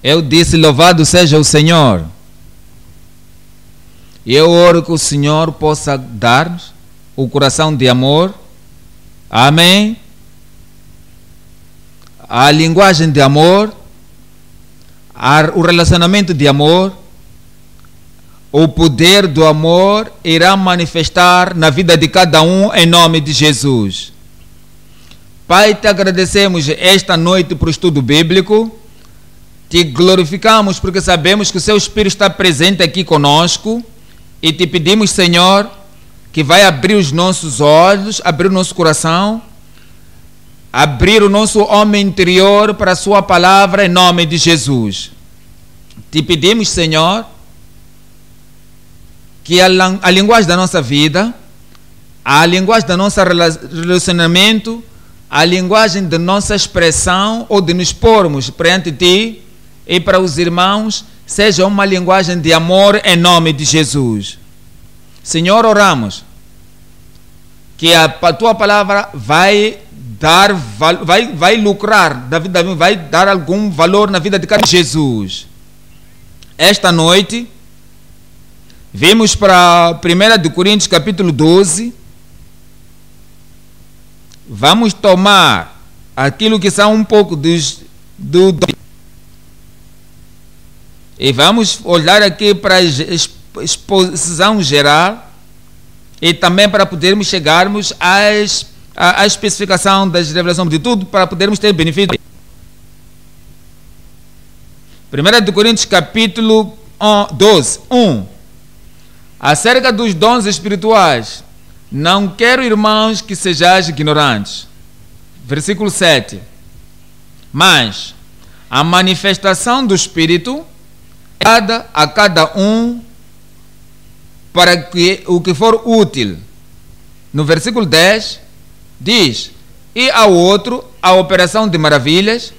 Eu disse: louvado seja o Senhor. E eu oro que o Senhor possa dar-nos o coração de amor. Amém. A linguagem de amor, o relacionamento de amor, o poder do amor irá manifestar na vida de cada um em nome de Jesus. Pai, te agradecemos esta noite para o estudo bíblico, te glorificamos porque sabemos que o seu Espírito está presente aqui conosco e te pedimos, Senhor, que vai abrir os nossos olhos, abrir o nosso coração, abrir o nosso homem interior para a sua palavra em nome de Jesus. Te pedimos, Senhor, que a linguagem da nossa vida, a linguagem do nosso relacionamento, a linguagem da nossa expressão ou de nos pormos perante Ti e para os irmãos, seja uma linguagem de amor em nome de Jesus. Senhor, oramos que a Tua palavra vai lucrar, vai dar algum valor na vida de cada Jesus. Esta noite, vimos para 1 Coríntios capítulo 12, vamos tomar aquilo que são um pouco e vamos olhar aqui para a exposição geral e também para podermos chegarmos à especificação das revelações de tudo, para podermos ter benefício. 1 Coríntios capítulo 12, 1. Acerca dos dons espirituais, não quero, irmãos, que sejais ignorantes. Versículo 7. Mas a manifestação do Espírito é dada a cada um para que o que for útil. No versículo 10, diz: e ao outro a operação de maravilhas,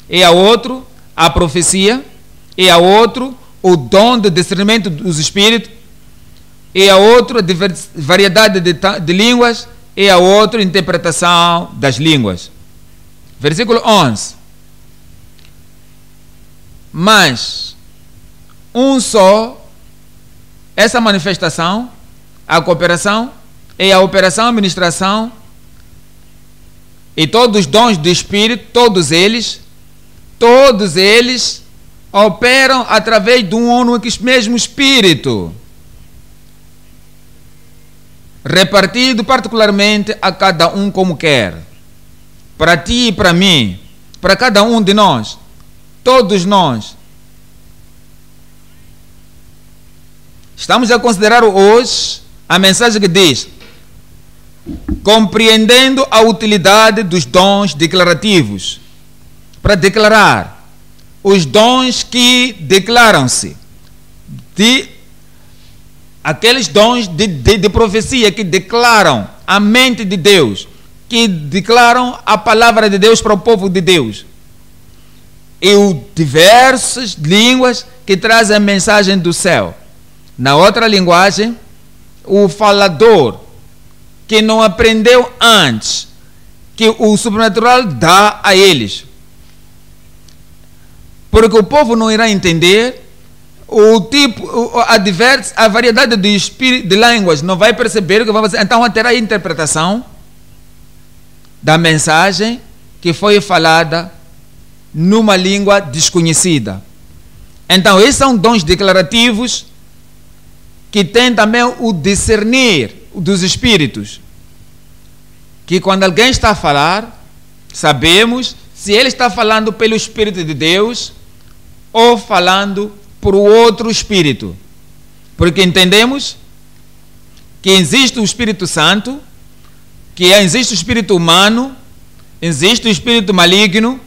e ao outro a profecia, e ao outro o dom de discernimento dos espíritos, e a outro variedade de línguas, e a outro interpretação das línguas. Versículo 11. Mas um só, essa manifestação, a cooperação e a operação, a administração, e todos os dons do Espírito, todos eles operam através de um único mesmo Espírito, repartido particularmente a cada um como quer. Para ti e para mim, para cada um de nós, todos nós. Estamos a considerar hoje a mensagem que diz: compreendendo a utilidade dos dons declarativos, para declarar os dons que declaram-se, aqueles dons de profecia que declaram a mente de Deus, que declaram a palavra de Deus para o povo de Deus, e diversas línguas que trazem a mensagem do céu. Na outra linguagem, o falador que não aprendeu antes, que o sobrenatural dá a eles, porque o povo não irá entender a variedade de línguas, não vai perceber o que vai fazer. Então terá a interpretação da mensagem que foi falada numa língua desconhecida. Então esses são dons declarativos que tem também o discernir dos espíritos, que quando alguém está a falar, sabemos se ele está falando pelo Espírito de Deus ou falando por outro Espírito, porque entendemos que existe o Espírito Santo, que existe o Espírito humano, existe o Espírito maligno,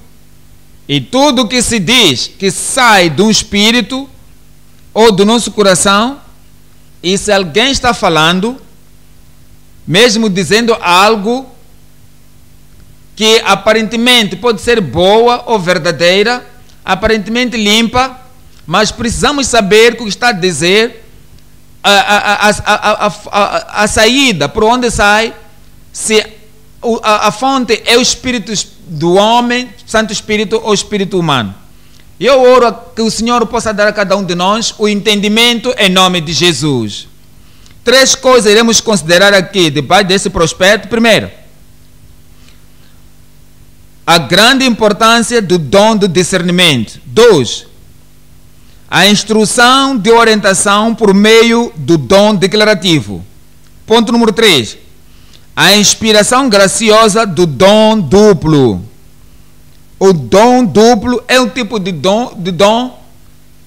e tudo que se diz que sai de um Espírito ou do nosso coração, e se alguém está falando, mesmo dizendo algo que aparentemente pode ser boa ou verdadeira, aparentemente limpa, mas precisamos saber o que está a dizer, a saída, por onde sai, se a fonte é o Espírito do homem, Santo Espírito ou Espírito humano. Eu oro que o Senhor possa dar a cada um de nós o entendimento em nome de Jesus. 3 coisas iremos considerar aqui, debaixo desse prospecto. Primeiro, a grande importância do dom do discernimento. 2, a instrução de orientação por meio do dom declarativo. Ponto número 3, a inspiração graciosa do dom duplo. O dom duplo é um tipo de dom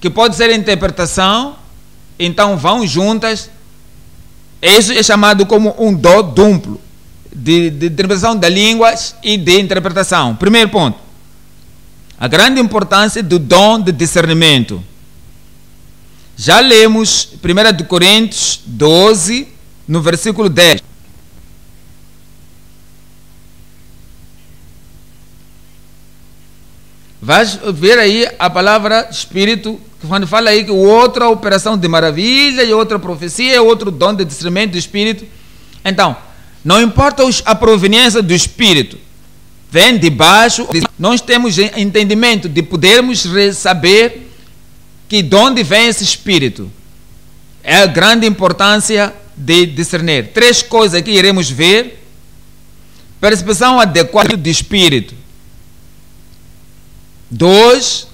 que pode ser interpretação, então vão juntas. Isso é chamado como um dom duplo, de interpretação de línguas e de interpretação. Primeiro ponto, a grande importância do dom de discernimento. Já lemos 1 Coríntios 12, no versículo 10. Vai ver aí a palavra Espírito, quando fala aí que outra operação de maravilha e outra profecia, outro dom de discernimento do Espírito. Então, não importa a proveniência do Espírito, vem de baixo. Nós temos entendimento de podermos saber que de onde vem esse Espírito. É a grande importância de discernir. 3 coisas que iremos ver. Percepção adequada do Espírito. 2,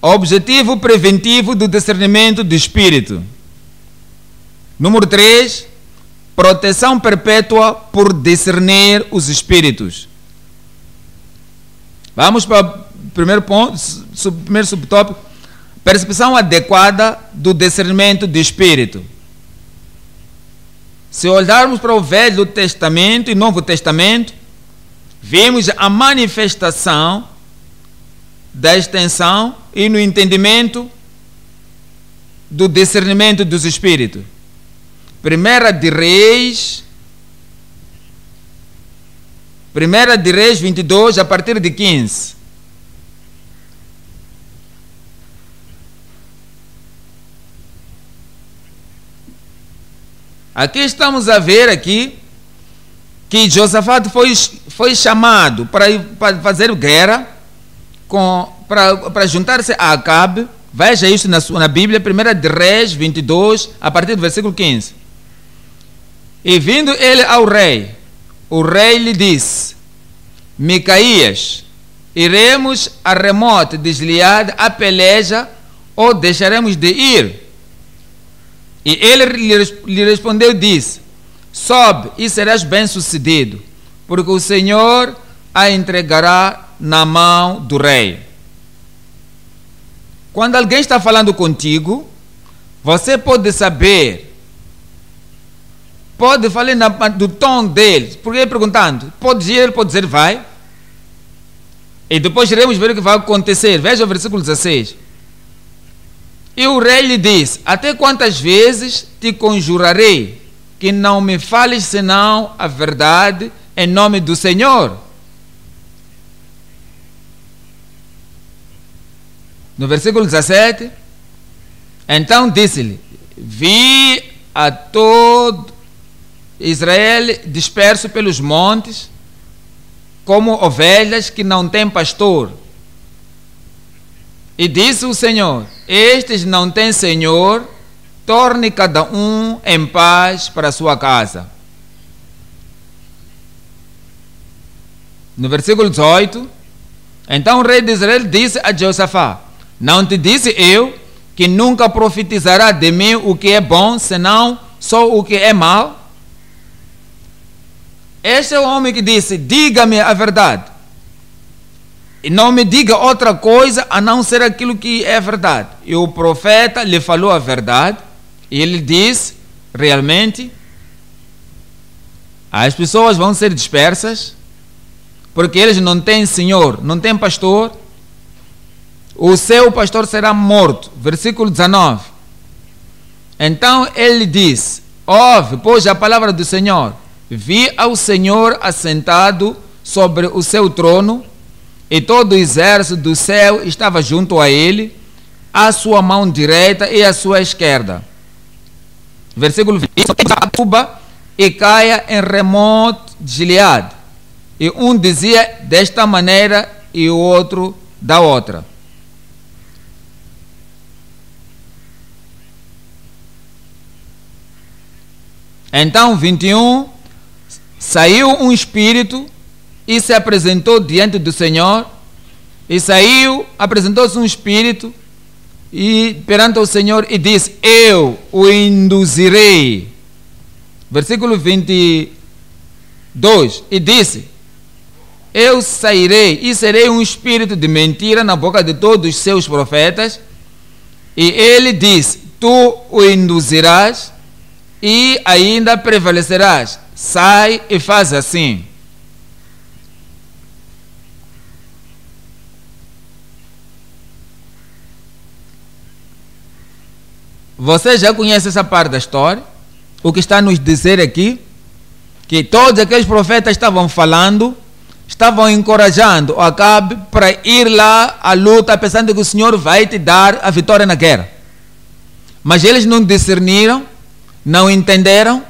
objetivo preventivo do discernimento do Espírito. Número 3, proteção perpétua por discernir os Espíritos. Vamos para o primeiro ponto, primeiro subtópico, percepção adequada do discernimento do Espírito. Se olharmos para o Velho Testamento e Novo Testamento, vemos a manifestação da extensão e no entendimento do discernimento dos Espíritos. 1 de Reis 22, a partir de 15. Aqui estamos a ver aqui que Josafá foi chamado para fazer guerra para juntar-se a Acabe. Veja isso na Bíblia, 1 de Reis 22, a partir do versículo 15. E vindo ele ao rei, o rei lhe disse: Micaías, iremos a remote de Gileade a peleja ou deixaremos de ir? E ele lhe respondeu e disse: Sobe e serás bem sucedido, porque o Senhor a entregará na mão do rei. Quando alguém está falando contigo, você pode saber, pode falar do tom dele, porque ele perguntando, pode ir, ele pode dizer vai, e depois iremos ver o que vai acontecer. Veja o versículo 16. E o rei lhe disse: até quantas vezes te conjurarei que não me fales senão a verdade em nome do Senhor? No versículo 17, então disse-lhe: vi a todo Israel disperso pelos montes, como ovelhas que não têm pastor. E disse o Senhor: estes não têm senhor, torne cada um em paz para a sua casa. No versículo 18, então o rei de Israel disse a Josafá: não te disse eu que nunca profetizará de mim o que é bom, senão só o que é mal? Este é o homem que disse: diga-me a verdade, e não me diga outra coisa a não ser aquilo que é verdade. E o profeta lhe falou a verdade, e ele disse: realmente, as pessoas vão ser dispersas, porque eles não têm senhor, não têm pastor. O seu pastor será morto. Versículo 19. Então ele diz: ouve, pois, a palavra do Senhor. Vi ao Senhor assentado sobre o seu trono, e todo o exército do céu estava junto a ele, à sua mão direita e à sua esquerda. Versículo 20. E caia em remote de Gileade. E um dizia desta maneira e o outro da outra. Então, 21, saiu um espírito e se apresentou diante do Senhor. E saiu, apresentou-se um espírito e perante o Senhor e disse: eu o induzirei. Versículo 22. E disse: eu sairei e serei um espírito de mentira na boca de todos os seus profetas. E ele disse: tu o induzirás e ainda prevalecerás. Sai e faz assim. Você já conhece essa parte da história? O que está a nos dizer aqui? Que todos aqueles profetas estavam falando, estavam encorajando Acabe para ir lá à luta, pensando que o Senhor vai te dar a vitória na guerra. Mas eles não discerniram, não entenderam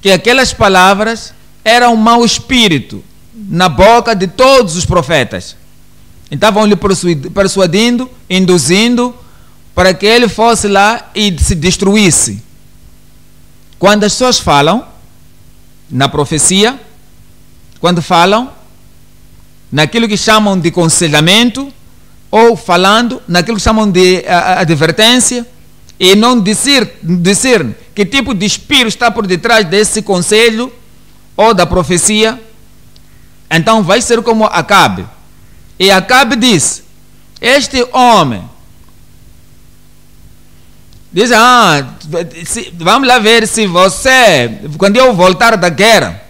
que aquelas palavras eram um mau espírito na boca de todos os profetas. Estavam lhe persuadindo, induzindo, para que ele fosse lá e se destruísse. Quando as pessoas falam na profecia, quando falam naquilo que chamam de aconselhamento, ou falando naquilo que chamam de advertência, e não discerne que tipo de espírito está por detrás desse conselho ou da profecia, então vai ser como Acabe. E Acabe diz: este homem diz: vamos lá ver se você, quando eu voltar da guerra,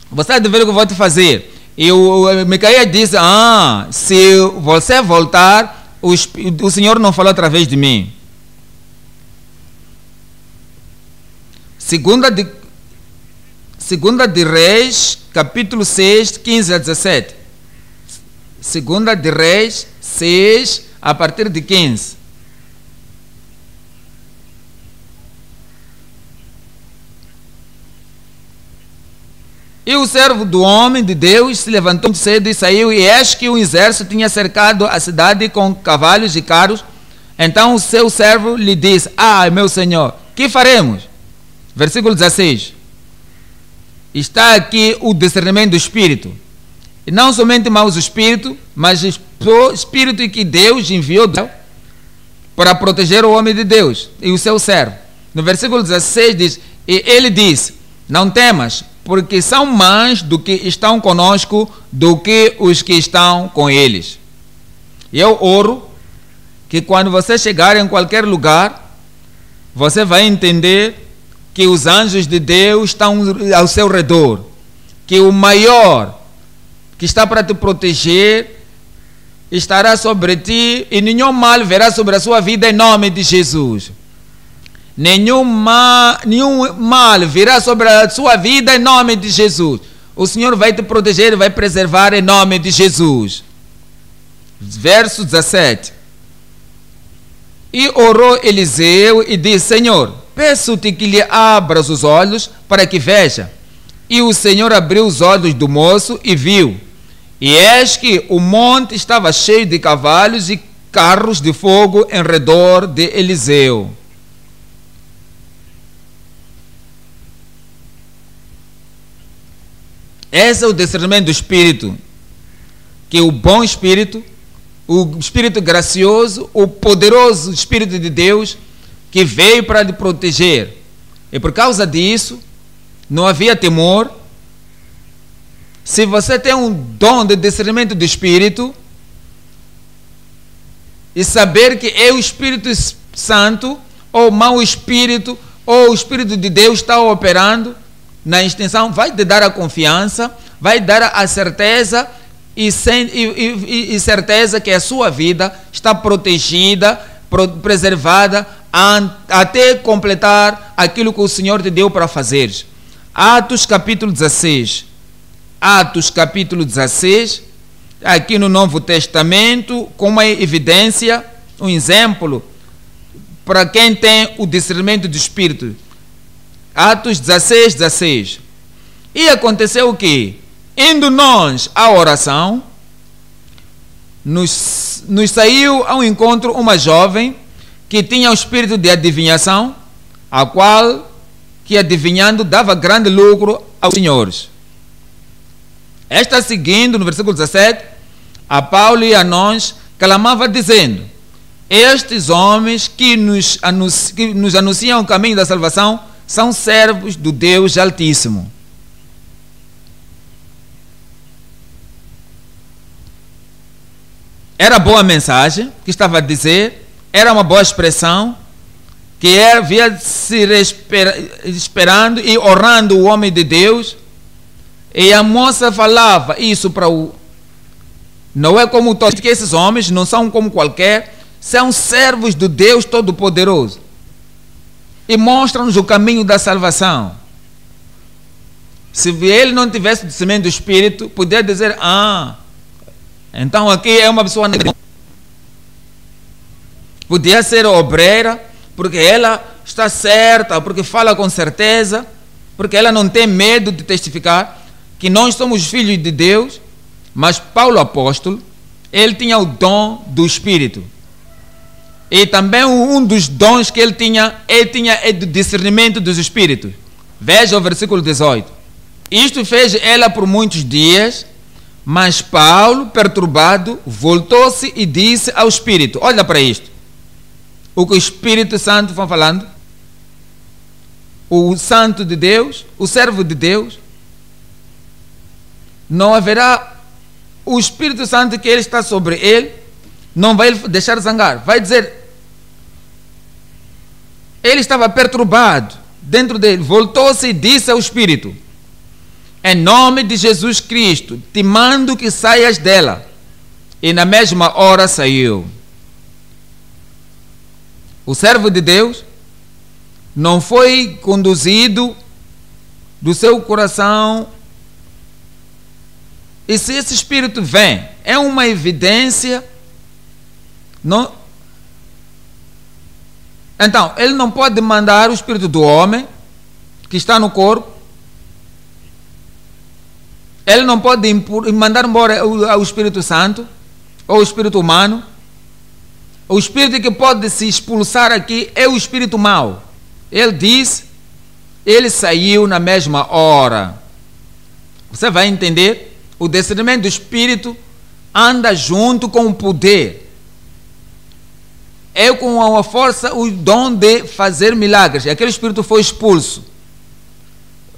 você deve ver o que eu vou te fazer. E o Micaías diz: se você voltar, o Senhor não falou através de mim. Segunda de Reis, capítulo 6, 15 a 17. Segunda de Reis 6, a partir de 15. E o servo do homem de Deus se levantou muito cedo e saiu, e eis que o exército tinha cercado a cidade com cavalos e carros. Então o seu servo lhe disse: meu senhor, que faremos? Versículo 16. Está aqui o discernimento do Espírito. E não somente maus espíritos, mas o Espírito que Deus enviou para proteger o homem de Deus e o seu servo. No versículo 16 diz: e ele disse: não temas, porque são mais do que estão conosco do que os que estão com eles. E eu oro que quando você chegar em qualquer lugar, você vai entender que os anjos de Deus estão ao seu redor, que o maior que está para te proteger estará sobre ti, e nenhum mal verá sobre a sua vida em nome de Jesus. Nenhum mal virá sobre a sua vida em nome de Jesus. O Senhor vai te proteger e vai preservar em nome de Jesus. Verso 17. E orou Eliseu e disse: Senhor, peço-te que lhe abras os olhos para que veja. E o Senhor abriu os olhos do moço e viu. E eis que o monte estava cheio de cavalos e carros de fogo em redor de Eliseu. Esse é o discernimento do Espírito, que o bom Espírito, o Espírito gracioso, o poderoso Espírito de Deus, que veio para te proteger. E por causa disso, não havia temor. Se você tem um dom de discernimento do Espírito, e saber que é o Espírito Santo, ou mau Espírito, ou o Espírito de Deus está operando na extensão, vai te dar a confiança, vai dar a certeza e certeza que a sua vida está protegida, preservada, até completar aquilo que o Senhor te deu para fazer. Atos capítulo 16. Atos capítulo 16, aqui no Novo Testamento, com uma evidência, um exemplo, para quem tem o discernimento do Espírito. Atos 16, 16. E aconteceu o quê? Indo nós à oração, nos saiu ao encontro uma jovem que tinha o espírito de adivinhação, a qual que adivinhando dava grande lucro aos senhores. Esta seguindo, no versículo 17, a Paulo e a nós clamava dizendo: estes homens que nos anunciam o caminho da salvação são servos do Deus Altíssimo. Era boa mensagem que estava a dizer, era uma boa expressão, que havia se esperando e honrando o homem de Deus, e a moça falava isso para o... Não é como todos, que esses homens não são como qualquer, são servos do Deus Todo-Poderoso, e mostram-nos o caminho da salvação. Se ele não tivesse o discernimento do Espírito, poderia dizer: então aqui é uma pessoa... Podia ser obreira, porque ela está certa, porque fala com certeza, porque ela não tem medo de testificar que nós somos filhos de Deus. Mas Paulo apóstolo, ele tinha o dom do Espírito. E também um dos dons que ele tinha é do discernimento dos Espíritos. Veja o versículo 18. Isto fez ela por muitos dias, mas Paulo, perturbado, voltou-se e disse ao Espírito: olha para isto. O que o Espírito Santo está falando. O santo de Deus, o servo de Deus, não haverá... O Espírito Santo que ele está sobre ele não vai deixar zangar. Vai dizer... Ele estava perturbado dentro dele. Voltou-se e disse ao Espírito: em nome de Jesus Cristo, te mando que saias dela. E na mesma hora saiu. O servo de Deus não foi conduzido do seu coração. E se esse Espírito vem, é uma evidência. Não, então, ele não pode mandar o Espírito do homem que está no corpo. Ele não pode mandar embora o Espírito Santo ou o Espírito humano. O Espírito que pode se expulsar aqui é o Espírito mau. Ele diz, ele saiu na mesma hora. Você vai entender? O discernimento do Espírito anda junto com o poder. É com a força, o dom de fazer milagres. Aquele Espírito foi expulso.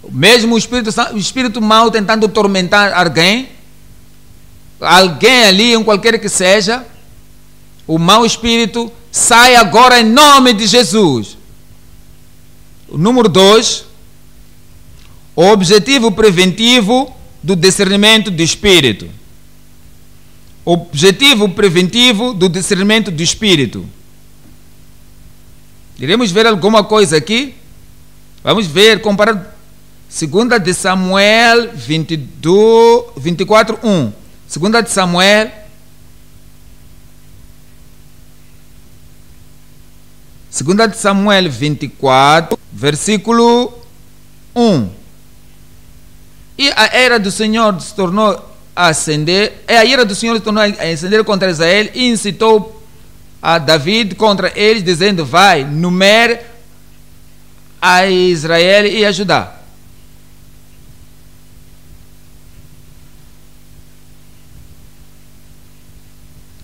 Mesmo o Espírito mau tentando tormentar alguém ali, qualquer que seja, o mau Espírito sai agora em nome de Jesus. O número 2, o objetivo preventivo do discernimento do Espírito. Objetivo preventivo do discernimento do Espírito. Iremos ver alguma coisa aqui. Vamos ver, comparar 2 de Samuel 24, 1. 2 de Samuel 2 de Samuel 24, versículo 1. E a ira do Senhor se tornou a acender, contra Israel, e incitou a David contra eles, dizendo: vai, numere a Israel e a Judá.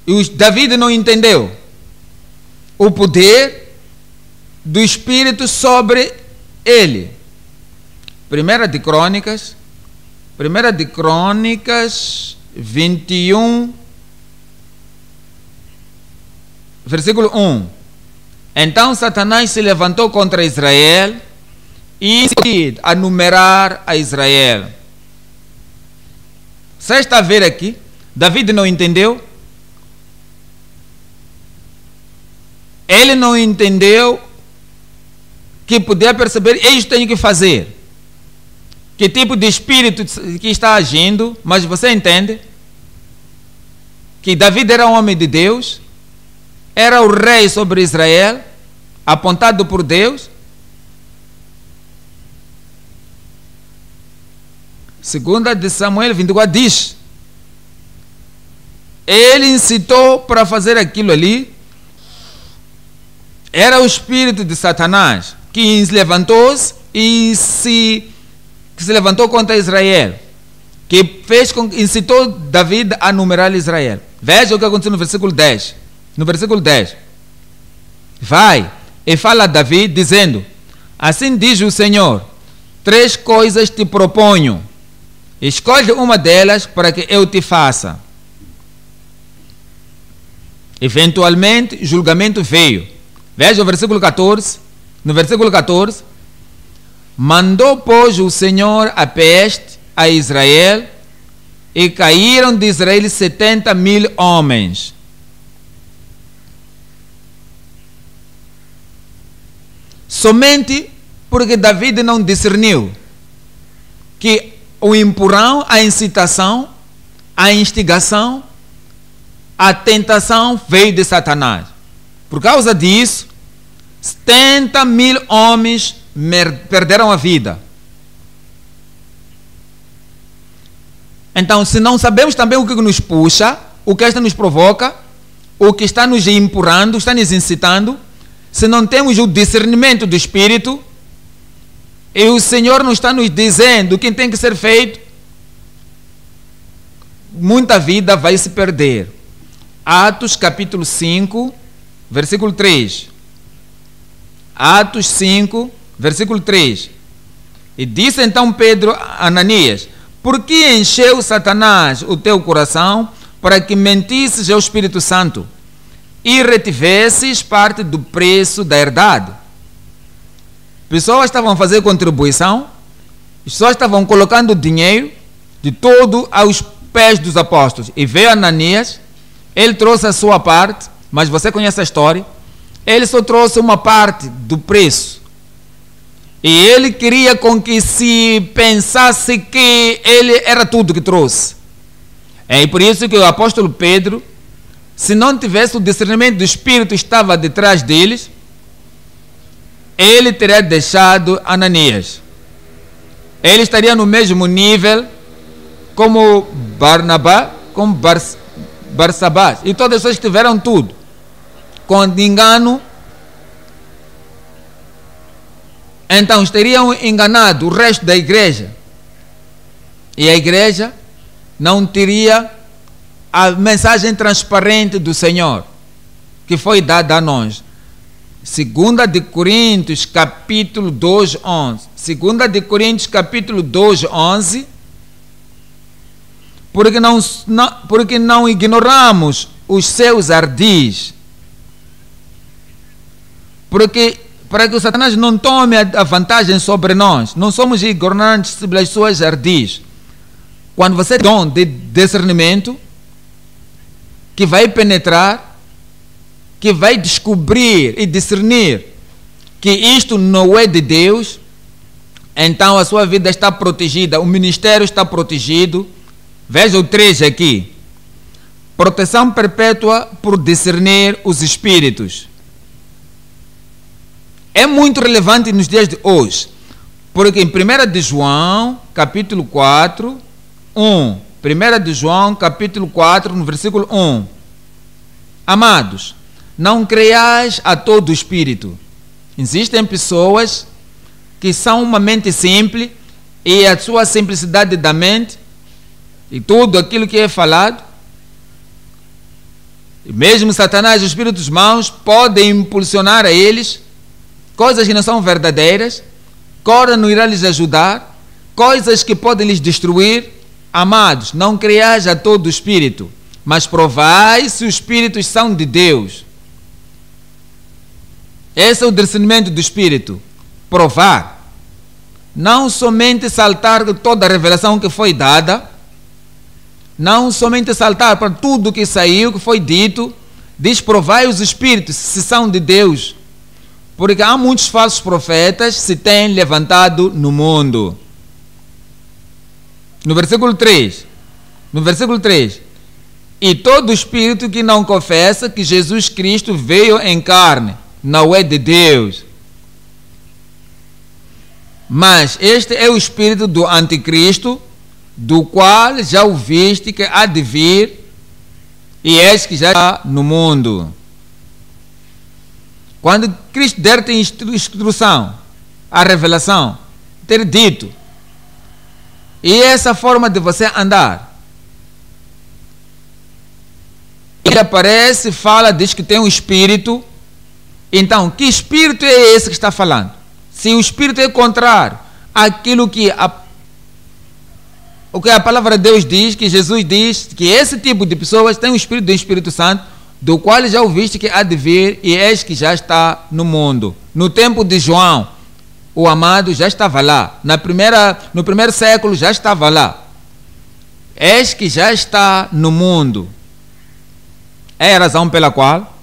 E David não entendeu o poder do Espírito sobre ele. 1 de Crônicas 21, versículo 1. Então Satanás se levantou contra Israel e a numerar a Israel. Você está a ver aqui? David não entendeu. Ele não entendeu que podia perceber, isso tenho que fazer. Que tipo de espírito que está agindo, mas você entende que David era um homem de Deus, era o rei sobre Israel, apontado por Deus. 2 de Samuel 24 diz: ele incitou para fazer aquilo ali. Era o espírito de Satanás que levantou-se que se levantou contra Israel, que incitou David a numerar Israel. Veja o que aconteceu no versículo 10. No versículo 10. Vai e fala a Davi, dizendo: assim diz o Senhor, 3 coisas te proponho. Escolhe uma delas para que eu te faça. Eventualmente, julgamento veio. Veja o versículo 14. No versículo 14. Mandou, pois, o Senhor a peste a Israel, e caíram de Israel 70.000 homens. Somente porque David não discerniu que o empurrão, a incitação, a instigação, a tentação veio de Satanás. Por causa disso, 70.000 homens perderam a vida. Então, se não sabemos também o que nos puxa, o que esta nos provoca, o que está nos empurrando, está nos incitando, se não temos o discernimento do Espírito, e o Senhor não está nos dizendo o que tem que ser feito, muita vida vai se perder. Atos capítulo 5, versículo 3. Atos 5, versículo 3. E disse então Pedro a Ananias: por que encheu Satanás o teu coração para que mentisses ao Espírito Santo e retivesses parte do preço da herdade? Pessoas estavam fazendo contribuição, pessoas estavam colocando dinheiro de todo aos pés dos apóstolos. E veio Ananias, ele trouxe a sua parte, mas você conhece a história, ele só trouxe uma parte do preço. E ele queria com que se pensasse que ele era tudo que trouxe. É por isso que o apóstolo Pedro, se não tivesse o discernimento do Espírito estava detrás deles, ele teria deixado Ananias. Ele estaria no mesmo nível como Barnabá, como Barsabás. E todas as pessoas tiveram tudo. Com engano, então teriam enganado o resto da igreja. E a igreja não teria a mensagem transparente do Senhor, que foi dada a nós. 2 de Coríntios capítulo 2, 11. 2 de Coríntios capítulo 2, 11. Porque não ignoramos os seus ardis. Para que o Satanás não tome a vantagem sobre nós. Não somos ignorantes sobre as suas ardis. Quando você tem dom de discernimento, que vai penetrar, que vai descobrir e discernir que isto não é de Deus, então a sua vida está protegida, o ministério está protegido. Veja o 3 aqui. Proteção perpétua por discernir os espíritos. É muito relevante nos dias de hoje, porque em 1 de João, capítulo 4, 1. 1 de João, capítulo 4, no versículo 1. Amados, não creiais a todo o espírito. Existem pessoas que são uma mente simples e a sua simplicidade da mente e tudo aquilo que é falado, e mesmo Satanás e os espíritos maus podem impulsionar a eles coisas que não são verdadeiras, coisas não irá lhes ajudar, coisas que podem lhes destruir. Amados, não creiais a todo o espírito, mas provai se os espíritos são de Deus. Esse é o discernimento do Espírito. Provar. Não somente saltar toda a revelação que foi dada, não somente saltar para tudo que saiu, que foi dito. Diz: provai os espíritos se são de Deus, porque há muitos falsos profetas que se têm levantado no mundo. No versículo 3, e todo espírito que não confessa que Jesus Cristo veio em carne não é de Deus. Mas este é o espírito do anticristo, do qual já ouviste que há de vir, e eis que já está no mundo. Quando Cristo der-te instrução a revelação, ter dito. E essa forma de você andar. Ele aparece, fala, diz que tem um espírito. Então, que espírito é esse que está falando? Se o espírito é contrário àquilo que a palavra de Deus diz, que Jesus diz, que esse tipo de pessoas tem o espírito do Espírito Santo, do qual já ouviste que há de vir, e eis que já está no mundo. No tempo de João, o amado já estava lá. No primeiro século já estava lá. Eis que já está no mundo. É a razão pela qual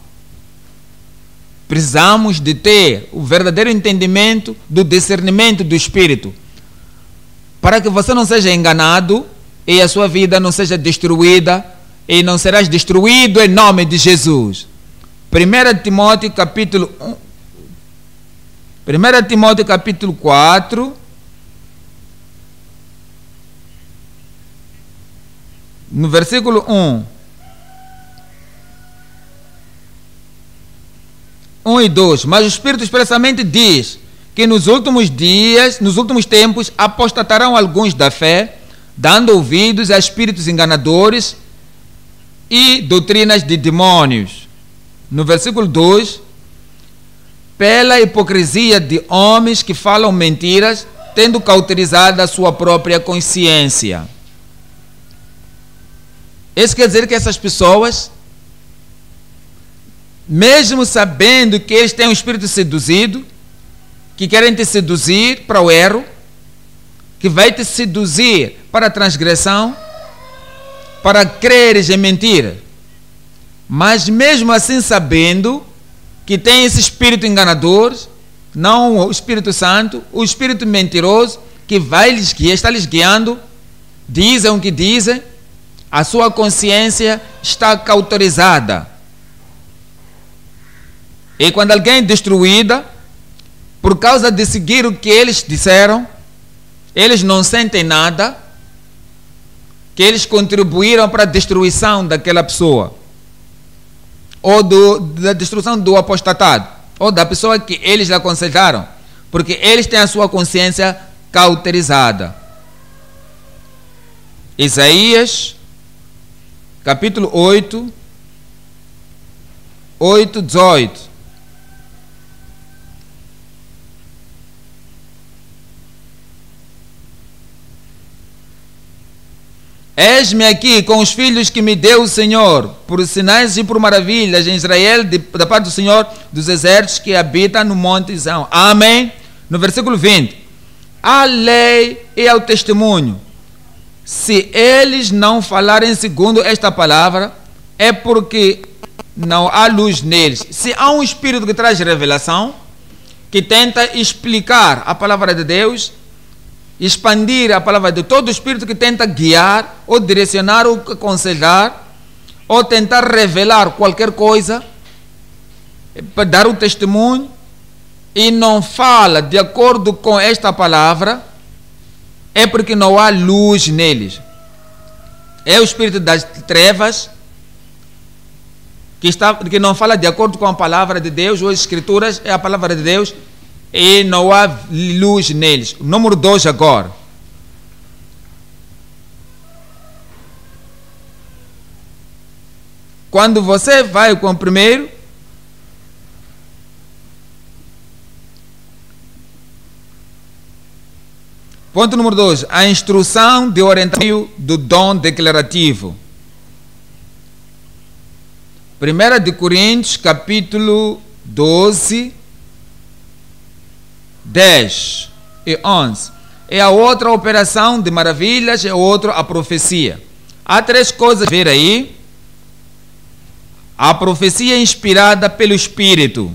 precisamos de ter o verdadeiro entendimento do discernimento do Espírito, para que você não seja enganado e a sua vida não seja destruída, e não serás destruído em nome de Jesus. 1 Timóteo capítulo 4, no versículo 1 e 2, mas o Espírito expressamente diz que nos últimos tempos, apostatarão alguns da fé, dando ouvidos a espíritos enganadores e doutrinas de demônios. No versículo 2, pela hipocrisia de homens que falam mentiras, tendo cauterizado a sua própria consciência. Isso quer dizer que essas pessoas, mesmo sabendo que eles têm um espírito seduzido, que querem te seduzir para o erro, que vai te seduzir para a transgressão, para creres em mentira, mas mesmo assim sabendo que tem esse espírito enganador, não o Espírito Santo, o espírito mentiroso, que está lhes guiando, dizem o que dizem, a sua consciência está cauterizada. E quando alguém é destruída, por causa de seguir o que eles disseram, eles não sentem nada, que eles contribuíram para a destruição daquela pessoa, ou da destruição do apostatado, ou da pessoa que eles lhe aconselharam, porque eles têm a sua consciência cauterizada. Isaías, capítulo 8, 18. Eis-me aqui com os filhos que me deu o Senhor, por sinais e por maravilhas em Israel, da parte do Senhor dos exércitos que habita no monte Sião. Amém? No versículo 20. A lei e ao testemunho. Se eles não falarem segundo esta palavra, é porque não há luz neles. Se há um espírito que traz revelação, que tenta explicar a palavra de Deus, expandir a palavra de todo espírito que tenta guiar, ou direcionar, ou aconselhar, ou tentar revelar qualquer coisa, para dar o testemunho, e não fala de acordo com esta palavra, é porque não há luz neles. É o espírito das trevas, que não fala de acordo com a palavra de Deus, ou as escrituras, é a palavra de Deus, e não há luz neles. Número 2 agora. Quando você vai com o primeiro, ponto número 2, a instrução de orientação do dom declarativo. 1 de Coríntios, capítulo 12, 10 e 11. É a outra operação de maravilhas, é outra a profecia. Há 3 coisas a ver aí. A profecia inspirada pelo Espírito.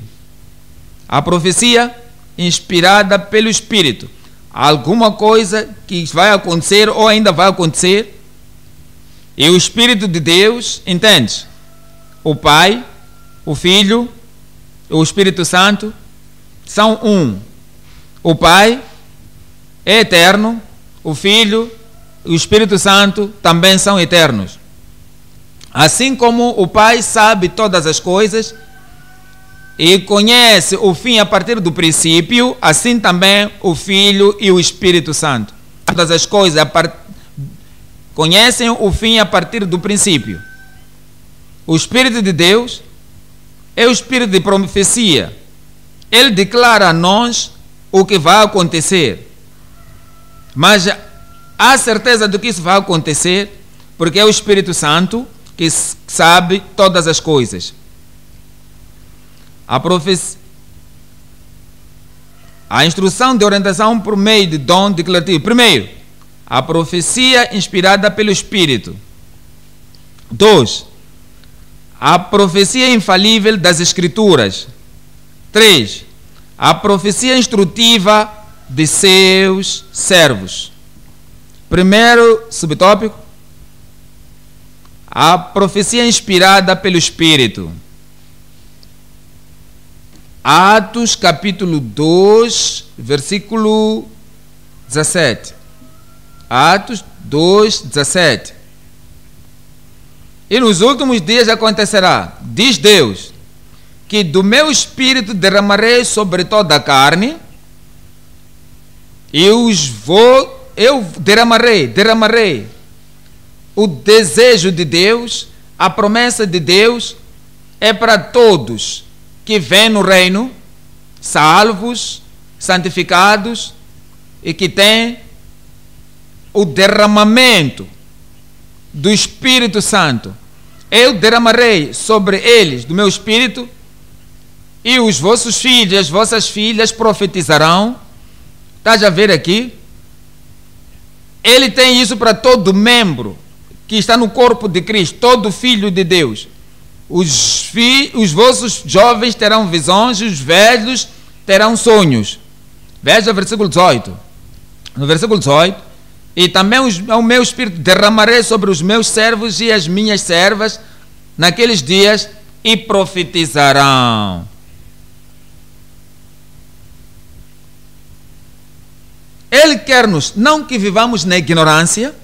A profecia inspirada pelo Espírito. Alguma coisa que vai acontecer ou ainda vai acontecer. E o Espírito de Deus, entende? O Pai, o Filho, o Espírito Santo são um. O Pai é eterno, o Filho e o Espírito Santo também são eternos. Assim como o Pai sabe todas as coisas, e conhece o fim a partir do princípio, assim também o Filho e o Espírito Santo. Todas as coisas conhecem o fim a partir do princípio. O Espírito de Deus é o Espírito de profecia. Ele declara a nós o que vai acontecer. Mas há certeza do que isso vai acontecer, porque é o Espírito Santo que sabe todas as coisas. A instrução de orientação por meio de dom declarativo. Primeiro, a profecia inspirada pelo Espírito. 2. A profecia infalível das Escrituras. 3. A profecia instrutiva de seus servos. Primeiro subtópico, a profecia inspirada pelo Espírito. Atos capítulo 2, versículo 17. Atos 2, 17. E nos últimos dias acontecerá, diz Deus, que do meu Espírito derramarei sobre toda a carne, e eu derramarei o desejo de Deus, a promessa de Deus é para todos que vêm no reino, salvos, santificados e que têm o derramamento do Espírito Santo. Eu derramarei sobre eles do meu Espírito, e os vossos filhos e as vossas filhas profetizarão. Estás a ver aqui? Ele tem isso para todo membro que está no corpo de Cristo, todo filho de Deus. Os vossos jovens terão visões, os velhos terão sonhos. Veja o versículo 18. No versículo 18, e também o meu Espírito derramarei sobre os meus servos e as minhas servas naqueles dias, e profetizarão. Ele quer-nos, não que vivamos na ignorância,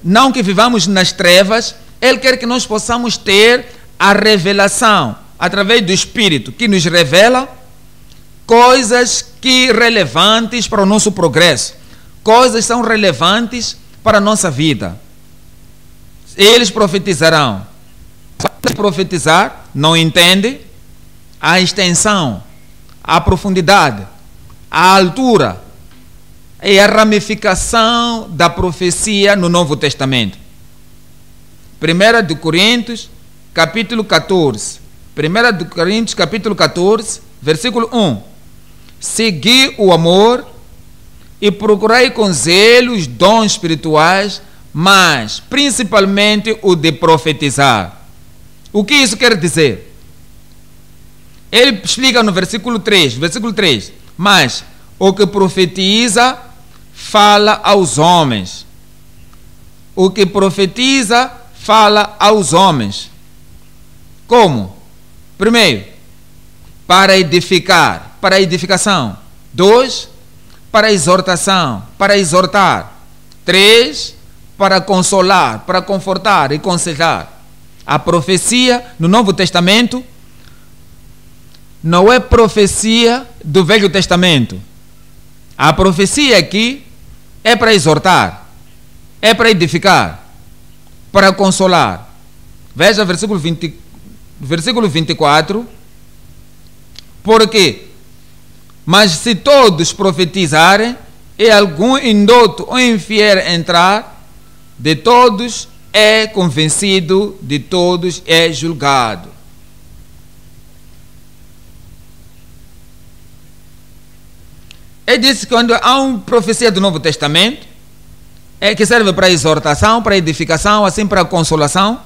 não que vivamos nas trevas. Ele quer que nós possamos ter a revelação através do Espírito, que nos revela coisas que relevantes para o nosso progresso, coisas são relevantes para a nossa vida. Eles profetizarão. Se profetizar, não entende a extensão, a profundidade, a altura e a ramificação da profecia no Novo Testamento. 1 de Coríntios, capítulo 14. 1 de Coríntios, capítulo 14, versículo 1. Segui o amor e procurei com zelo os dons espirituais, mas principalmente o de profetizar. O que isso quer dizer? Ele explica no versículo 3, mas o que profetiza fala aos homens. O que profetiza fala aos homens. Como? Primeiro, para edificar, para edificação. 2, para exortação, para exortar. 3, para consolar, para confortar e aconselhar. A profecia no Novo Testamento não é profecia do Velho Testamento. A profecia aqui é para exortar, é para edificar, para consolar. Veja versículo 24. Porque, mas se todos profetizarem, e algum indoto ou infiel entrar, de todos é convencido, de todos é julgado. Ele disse que quando há uma profecia do Novo Testamento, é que serve para exortação, para edificação, assim para consolação.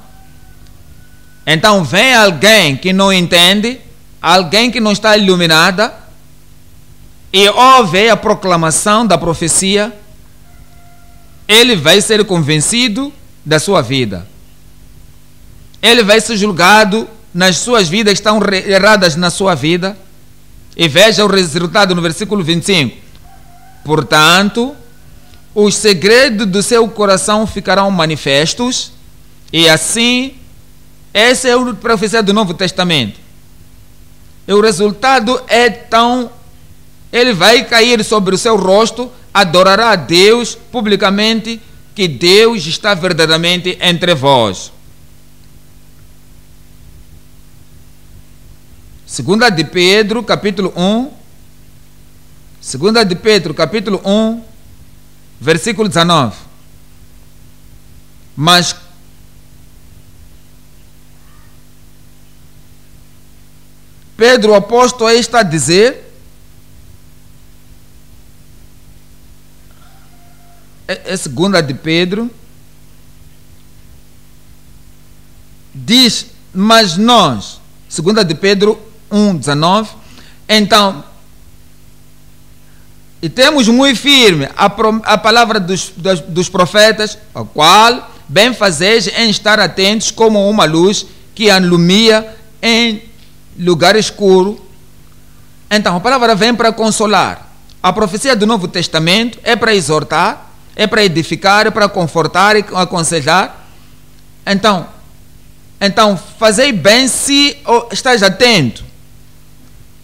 Então vem alguém que não entende, alguém que não está iluminada, e ouve a proclamação da profecia, ele vai ser convencido da sua vida. Ele vai ser julgado nas suas vidas que estão erradas na sua vida. E veja o resultado no versículo 25. Portanto, os segredos do seu coração ficarão manifestos, e assim, essa é a profecia do Novo Testamento. E o resultado é tão... Ele vai cair sobre o seu rosto, adorará a Deus publicamente, que Deus está verdadeiramente entre vós. 2 de Pedro, capítulo 1. 2 de Pedro, capítulo 1, versículo 19. Mas Pedro, o apóstolo, aí está a dizer, é 2 de Pedro, diz, mas nós, 2 de Pedro 1, 19, então, e temos muito firme a palavra dos profetas, a qual bem fazeis em estar atentos como uma luz que alumia em lugar escuro. Então, a palavra vem para consolar. A profecia do Novo Testamento é para exortar, é para edificar, é para confortar e aconselhar. Então, fazei bem se estás atento,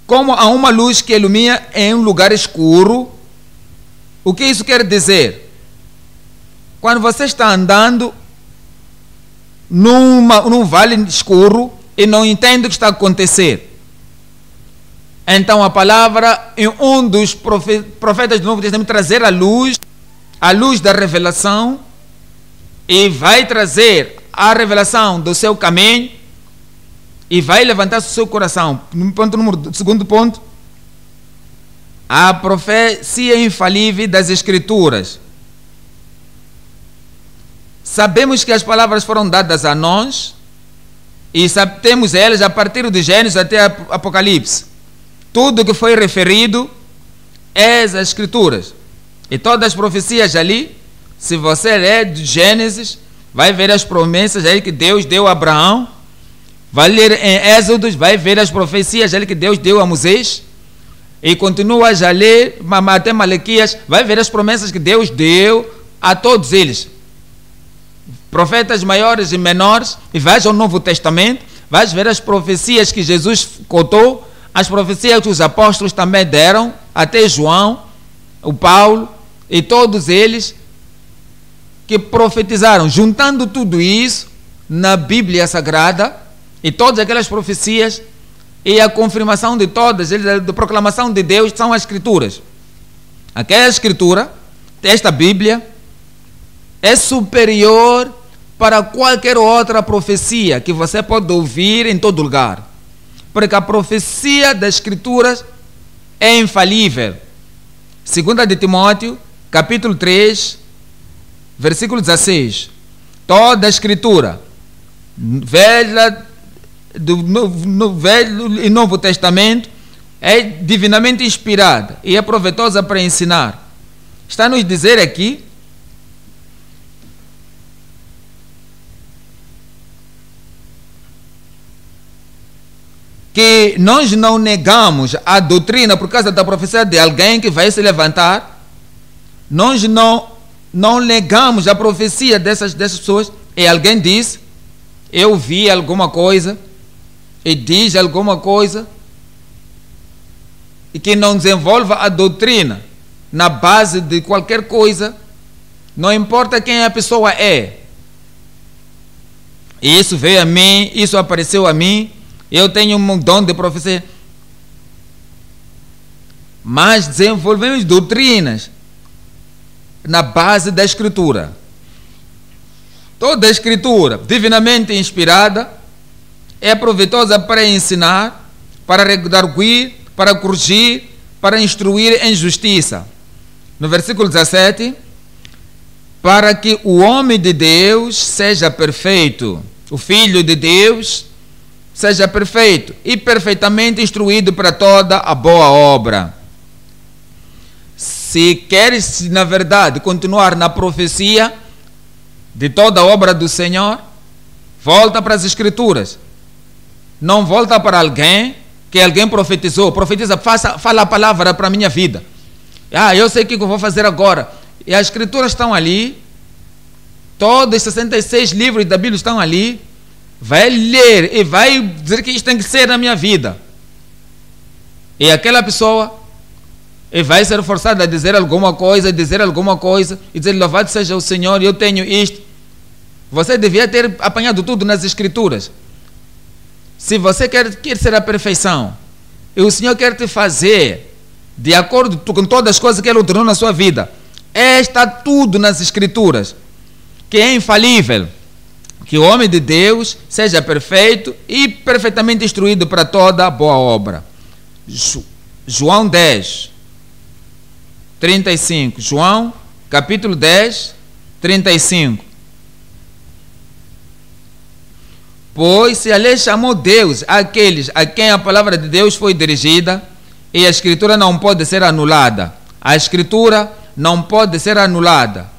como a uma luz que ilumina em um lugar escuro. O que isso quer dizer? Quando você está andando num vale escuro e não entende o que está a acontecer, então a palavra em um dos profetas do Novo Testamento trazer a luz da revelação, e vai trazer a revelação do seu caminho e vai levantar o seu coração. Segundo ponto, a profecia infalível das Escrituras. Sabemos que as palavras foram dadas a nós e temos elas a partir de Gênesis até Apocalipse. Tudo que foi referido é as Escrituras. E todas as profecias ali, se você ler de Gênesis, vai ver as promessas aí que Deus deu a Abraão. Vai ler em Êxodos, vai ver as profecias ali que Deus deu a Moisés. E continua a ler até Malaquias, vai ver as promessas que Deus deu a todos eles. Profetas maiores e menores, e vai ao Novo Testamento, vai ver as profecias que Jesus contou, as profecias que os apóstolos também deram, até João, o Paulo, e todos eles que profetizaram, juntando tudo isso na Bíblia Sagrada, e todas aquelas profecias, e a confirmação de todas, a proclamação de Deus, são as Escrituras. Aquela Escritura, esta Bíblia, é superior para qualquer outra profecia que você pode ouvir em todo lugar. Porque a profecia das Escrituras é infalível. 2 de Timóteo, capítulo 3, versículo 16. Toda a Escritura, no Velho e Novo Testamento, é divinamente inspirada e é proveitosa para ensinar. Está a nos dizer aqui que nós não negamos a doutrina por causa da profecia de alguém que vai se levantar. Nós não negamos a profecia dessas pessoas. E alguém diz, eu vi alguma coisa, e diz alguma coisa, e que não desenvolva a doutrina na base de qualquer coisa, não importa quem a pessoa é. E isso veio a mim, isso apareceu a mim, eu tenho um dom de profecia. Mas desenvolvemos doutrinas na base da Escritura. Toda a Escritura, divinamente inspirada, é proveitosa para ensinar, para redarguir, para corrigir, para instruir em justiça. No versículo 17, para que o homem de Deus seja perfeito, o Filho de Deus seja perfeito e perfeitamente instruído para toda a boa obra. Se queres, na verdade, continuar na profecia de toda a obra do Senhor, volta para as Escrituras. Não volta para alguém que alguém profetizou. Profetiza, fala a palavra para a minha vida. Eu sei o que eu vou fazer agora. E as Escrituras estão ali. Todos os 66 livros da Bíblia estão ali. Vai ler e vai dizer que isso tem que ser na minha vida. E aquela pessoa vai ser forçada a dizer alguma coisa, e dizer, louvado seja o Senhor, eu tenho isto. Você devia ter apanhado tudo nas Escrituras. Se você quer ser a perfeição, e o Senhor quer te fazer de acordo com todas as coisas que Ele ordenou na sua vida, está tudo nas Escrituras, que é infalível, que o homem de Deus seja perfeito e perfeitamente instruído para toda boa obra. João 10, 35. João, capítulo 10, 35. Pois se a lei chamou Deus àqueles a quem a palavra de Deus foi dirigida, e a Escritura não pode ser anulada. A Escritura não pode ser anulada.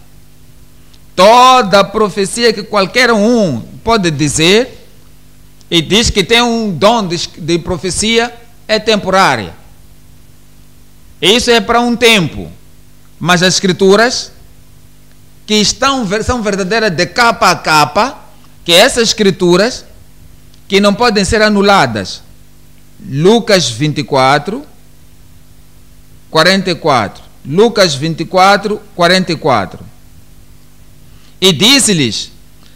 Toda profecia que qualquer um pode dizer, e diz que tem um dom de profecia, é temporária. Isso é para um tempo. Mas as Escrituras, que são verdadeiras de capa a capa, que essas Escrituras, que não podem ser anuladas. Lucas 24, 44. Lucas 24, 44. E disse-lhes,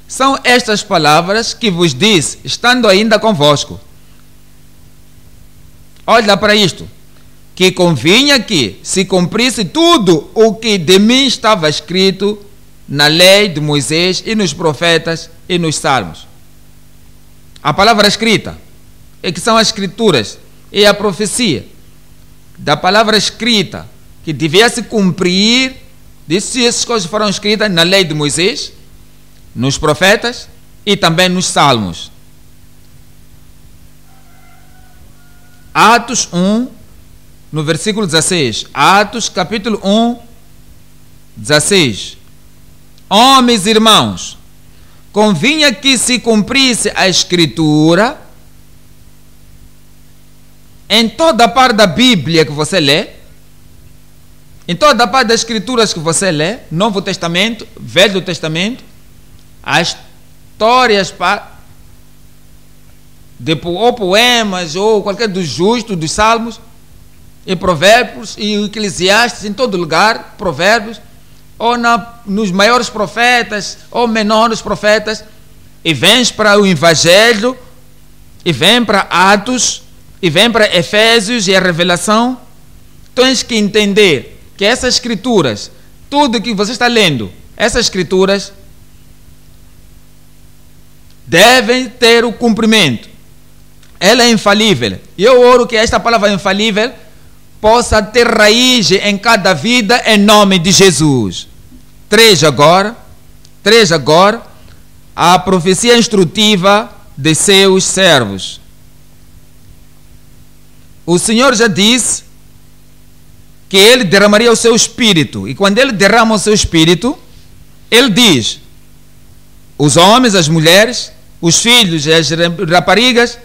são estas palavras que vos disse, estando ainda convosco. Olha para isto. Que convinha que se cumprisse tudo o que de mim estava escrito na lei de Moisés e nos profetas e nos salmos. A palavra escrita, é que são as Escrituras, e a profecia da palavra escrita, que devia se cumprir, se essas coisas foram escritas na lei de Moisés, nos profetas e também nos salmos. Atos 1, no versículo 16. Atos, capítulo 1, 16. Homens e irmãos, convinha que se cumprisse a Escritura em toda a parte da Bíblia que você lê, em toda a parte das Escrituras que você lê, Novo Testamento, Velho Testamento, as histórias ou poemas, ou qualquer dos justos, dos salmos, e provérbios, e Eclesiastes, em todo lugar, provérbios, ou nos maiores profetas, ou menores profetas, e vens para o Evangelho, e vem para Atos, e vem para Efésios e a Revelação. Tens que entender que essas Escrituras, tudo que você está lendo, essas Escrituras devem ter o cumprimento. Ela é infalível. E eu oro que esta palavra infalível possa ter raiz em cada vida, em nome de Jesus. 3 agora, a profecia instrutiva de seus servos. O Senhor já disse que Ele derramaria o seu Espírito, e quando Ele derrama o seu Espírito, Ele diz, os homens, as mulheres, os filhos e as raparigas,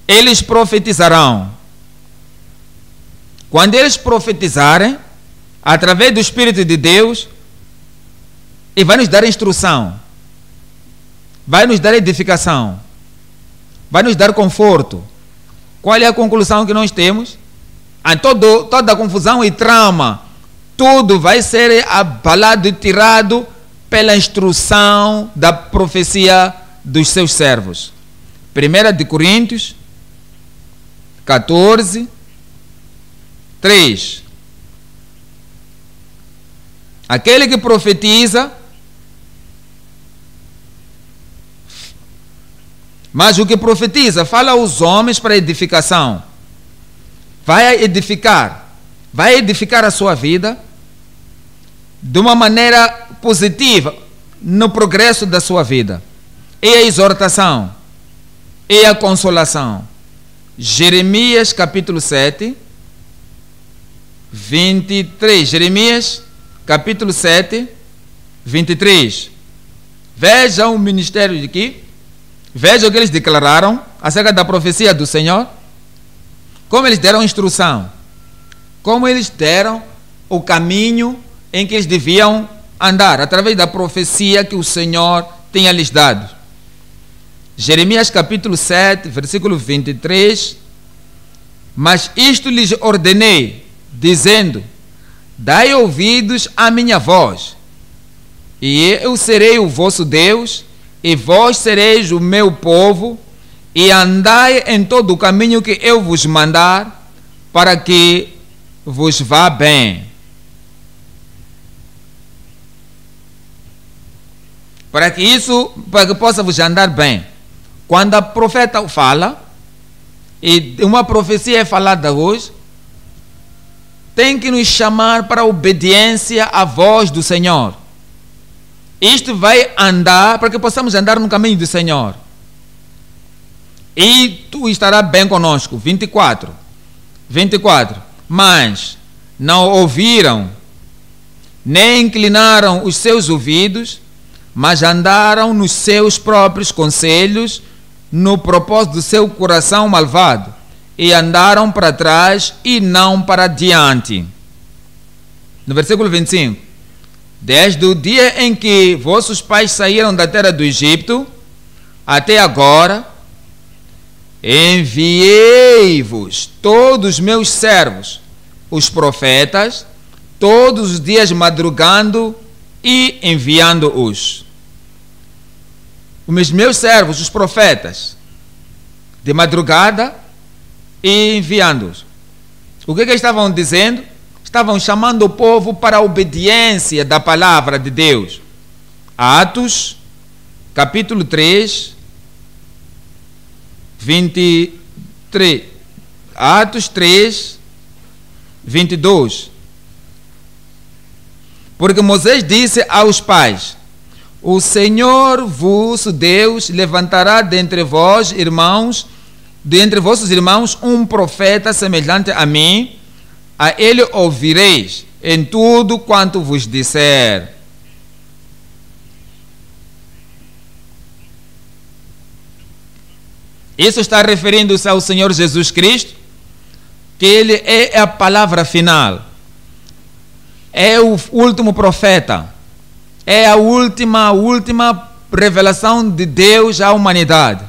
eles profetizarão. Quando eles profetizarem, através do Espírito de Deus, Ele vai nos dar instrução, vai nos dar edificação, vai nos dar conforto. Qual é a conclusão que nós temos? Toda a confusão e trama, tudo vai ser abalado e tirado pela instrução da profecia dos seus servos. 1 de Coríntios 14, 3. Aquele que profetiza, mas o que profetiza fala aos homens para edificação. Vai edificar a sua vida de uma maneira positiva no progresso da sua vida. E a exortação, e a consolação. Jeremias capítulo 7, 23. Jeremias capítulo 7, 23. Vejam o ministério de aqui. Vejam o que eles declararam acerca da profecia do Senhor. Como eles deram instrução. Como eles deram o caminho em que eles deviam andar, através da profecia que o Senhor tinha lhes dado. Jeremias capítulo 7, versículo 23 Mas isto lhes ordenei, dizendo: dai ouvidos à minha voz, e eu serei o vosso Deus, e vós sereis o meu povo, e andai em todo o caminho que eu vos mandar, para que vos vá bem. Para que possa vos andar bem. Quando a profeta fala, e uma profecia é falada hoje, tem que nos chamar para a obediência à voz do Senhor. Isto vai andar para que possamos andar no caminho do Senhor. E tu estará bem conosco. 24. Mas não ouviram, nem inclinaram os seus ouvidos, mas andaram nos seus próprios conselhos, no propósito do seu coração malvado, e andaram para trás e não para diante. No versículo 25: desde o dia em que vossos pais saíram da terra do Egito, até agora, enviei-vos todos os meus servos, os profetas, todos os dias madrugando e enviando-os. Os meus servos, os profetas, de madrugada e enviando-os. O que estavam dizendo? Estavam chamando o povo para a obediência da palavra de Deus. Atos, capítulo 3, 23. Atos 3, 22. Porque Moisés disse aos pais: o Senhor vosso Deus levantará dentre vós, irmãos, dentre vossos irmãos, um profeta semelhante a mim. A ele ouvireis em tudo quanto vos disser. Isso está referindo-se ao Senhor Jesus Cristo, que ele é a palavra final. É o último profeta. É a última revelação de Deus à humanidade.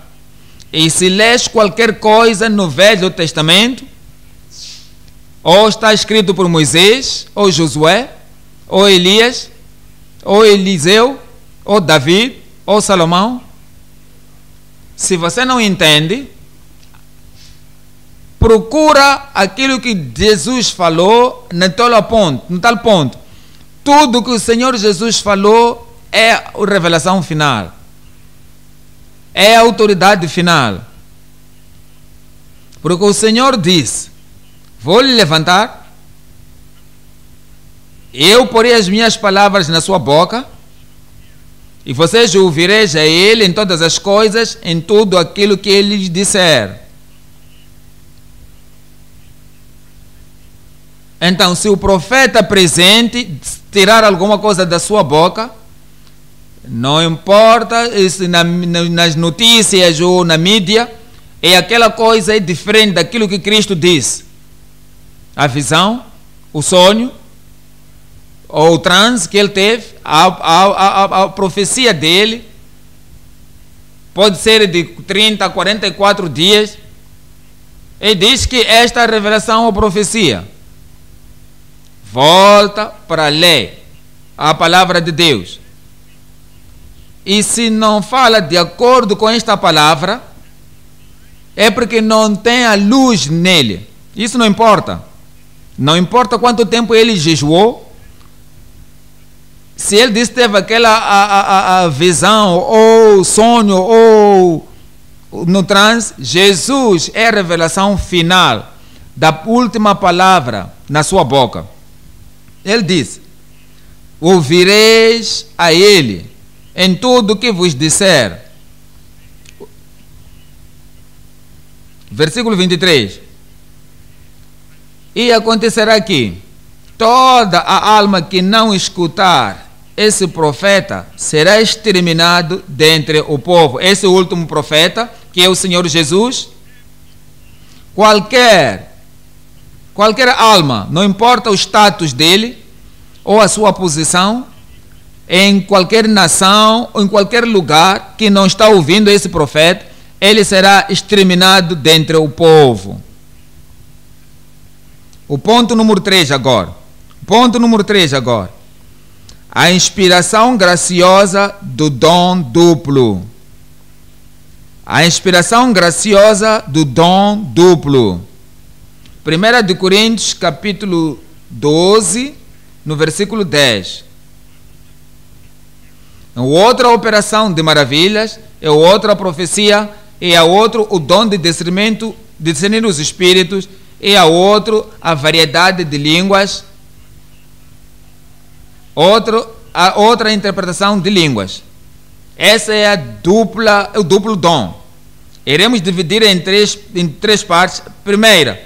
E se lês qualquer coisa no Velho Testamento, ou está escrito por Moisés, ou Josué, ou Elias, ou Eliseu, ou Davi, ou Salomão, se você não entende, procura aquilo que Jesus falou no tal ponto. Tudo que o Senhor Jesus falou é a revelação final. É a autoridade final. Porque o Senhor diz: vou lhe levantar, eu porei as minhas palavras na sua boca, e vocês ouvireis a ele em todas as coisas, em tudo aquilo que ele lhes disser. Então, se o profeta presente tirar alguma coisa da sua boca, não importa se nas notícias ou na mídia, é aquela coisa é diferente daquilo que Cristo disse. A visão, o sonho, ou o transe que ele teve, a profecia dele, pode ser de 30 a 44 dias. Ele diz que esta revelação ou profecia volta para a lei, a palavra de Deus. E se não fala de acordo com esta palavra, é porque não tem a luz nele. Isso não importa. Não importa quanto tempo ele jejuou. Se ele disse que teve aquela a visão, ou sonho, ou no transe, Jesus é a revelação final da última palavra na sua boca. Ele diz: ouvireis a ele em tudo o que vos disser. Versículo 23. E acontecerá que toda a alma que não escutar esse profeta será exterminado dentre o povo. Esse é o último profeta, que é o Senhor Jesus. Qualquer alma, não importa o status dele ou a sua posição, em qualquer nação ou em qualquer lugar que não está ouvindo esse profeta, ele será exterminado dentre o povo. O ponto número 3 agora. Ponto número 3 agora. A inspiração graciosa do dom duplo. A inspiração graciosa do dom duplo. 1 Coríntios, capítulo 12, no versículo 10. É outra operação de maravilhas, é outra profecia, é a outro o dom de discernimento, de discernir os espíritos, é a outro a variedade de línguas, a outra interpretação de línguas. Essa é o duplo dom. Iremos dividir em três partes. Primeira,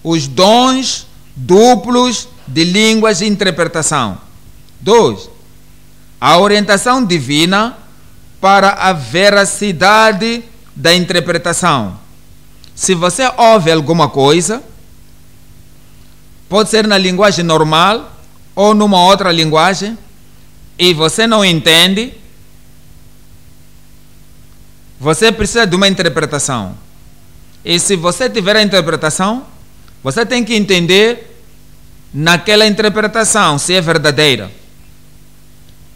os dons duplos de línguas e interpretação. 2. A orientação divina para a veracidade da interpretação. Se você ouve alguma coisa, pode ser na linguagem normal ou numa outra linguagem, e você não entende, você precisa de uma interpretação. E se você tiver a interpretação, você tem que entender naquela interpretação se é verdadeira.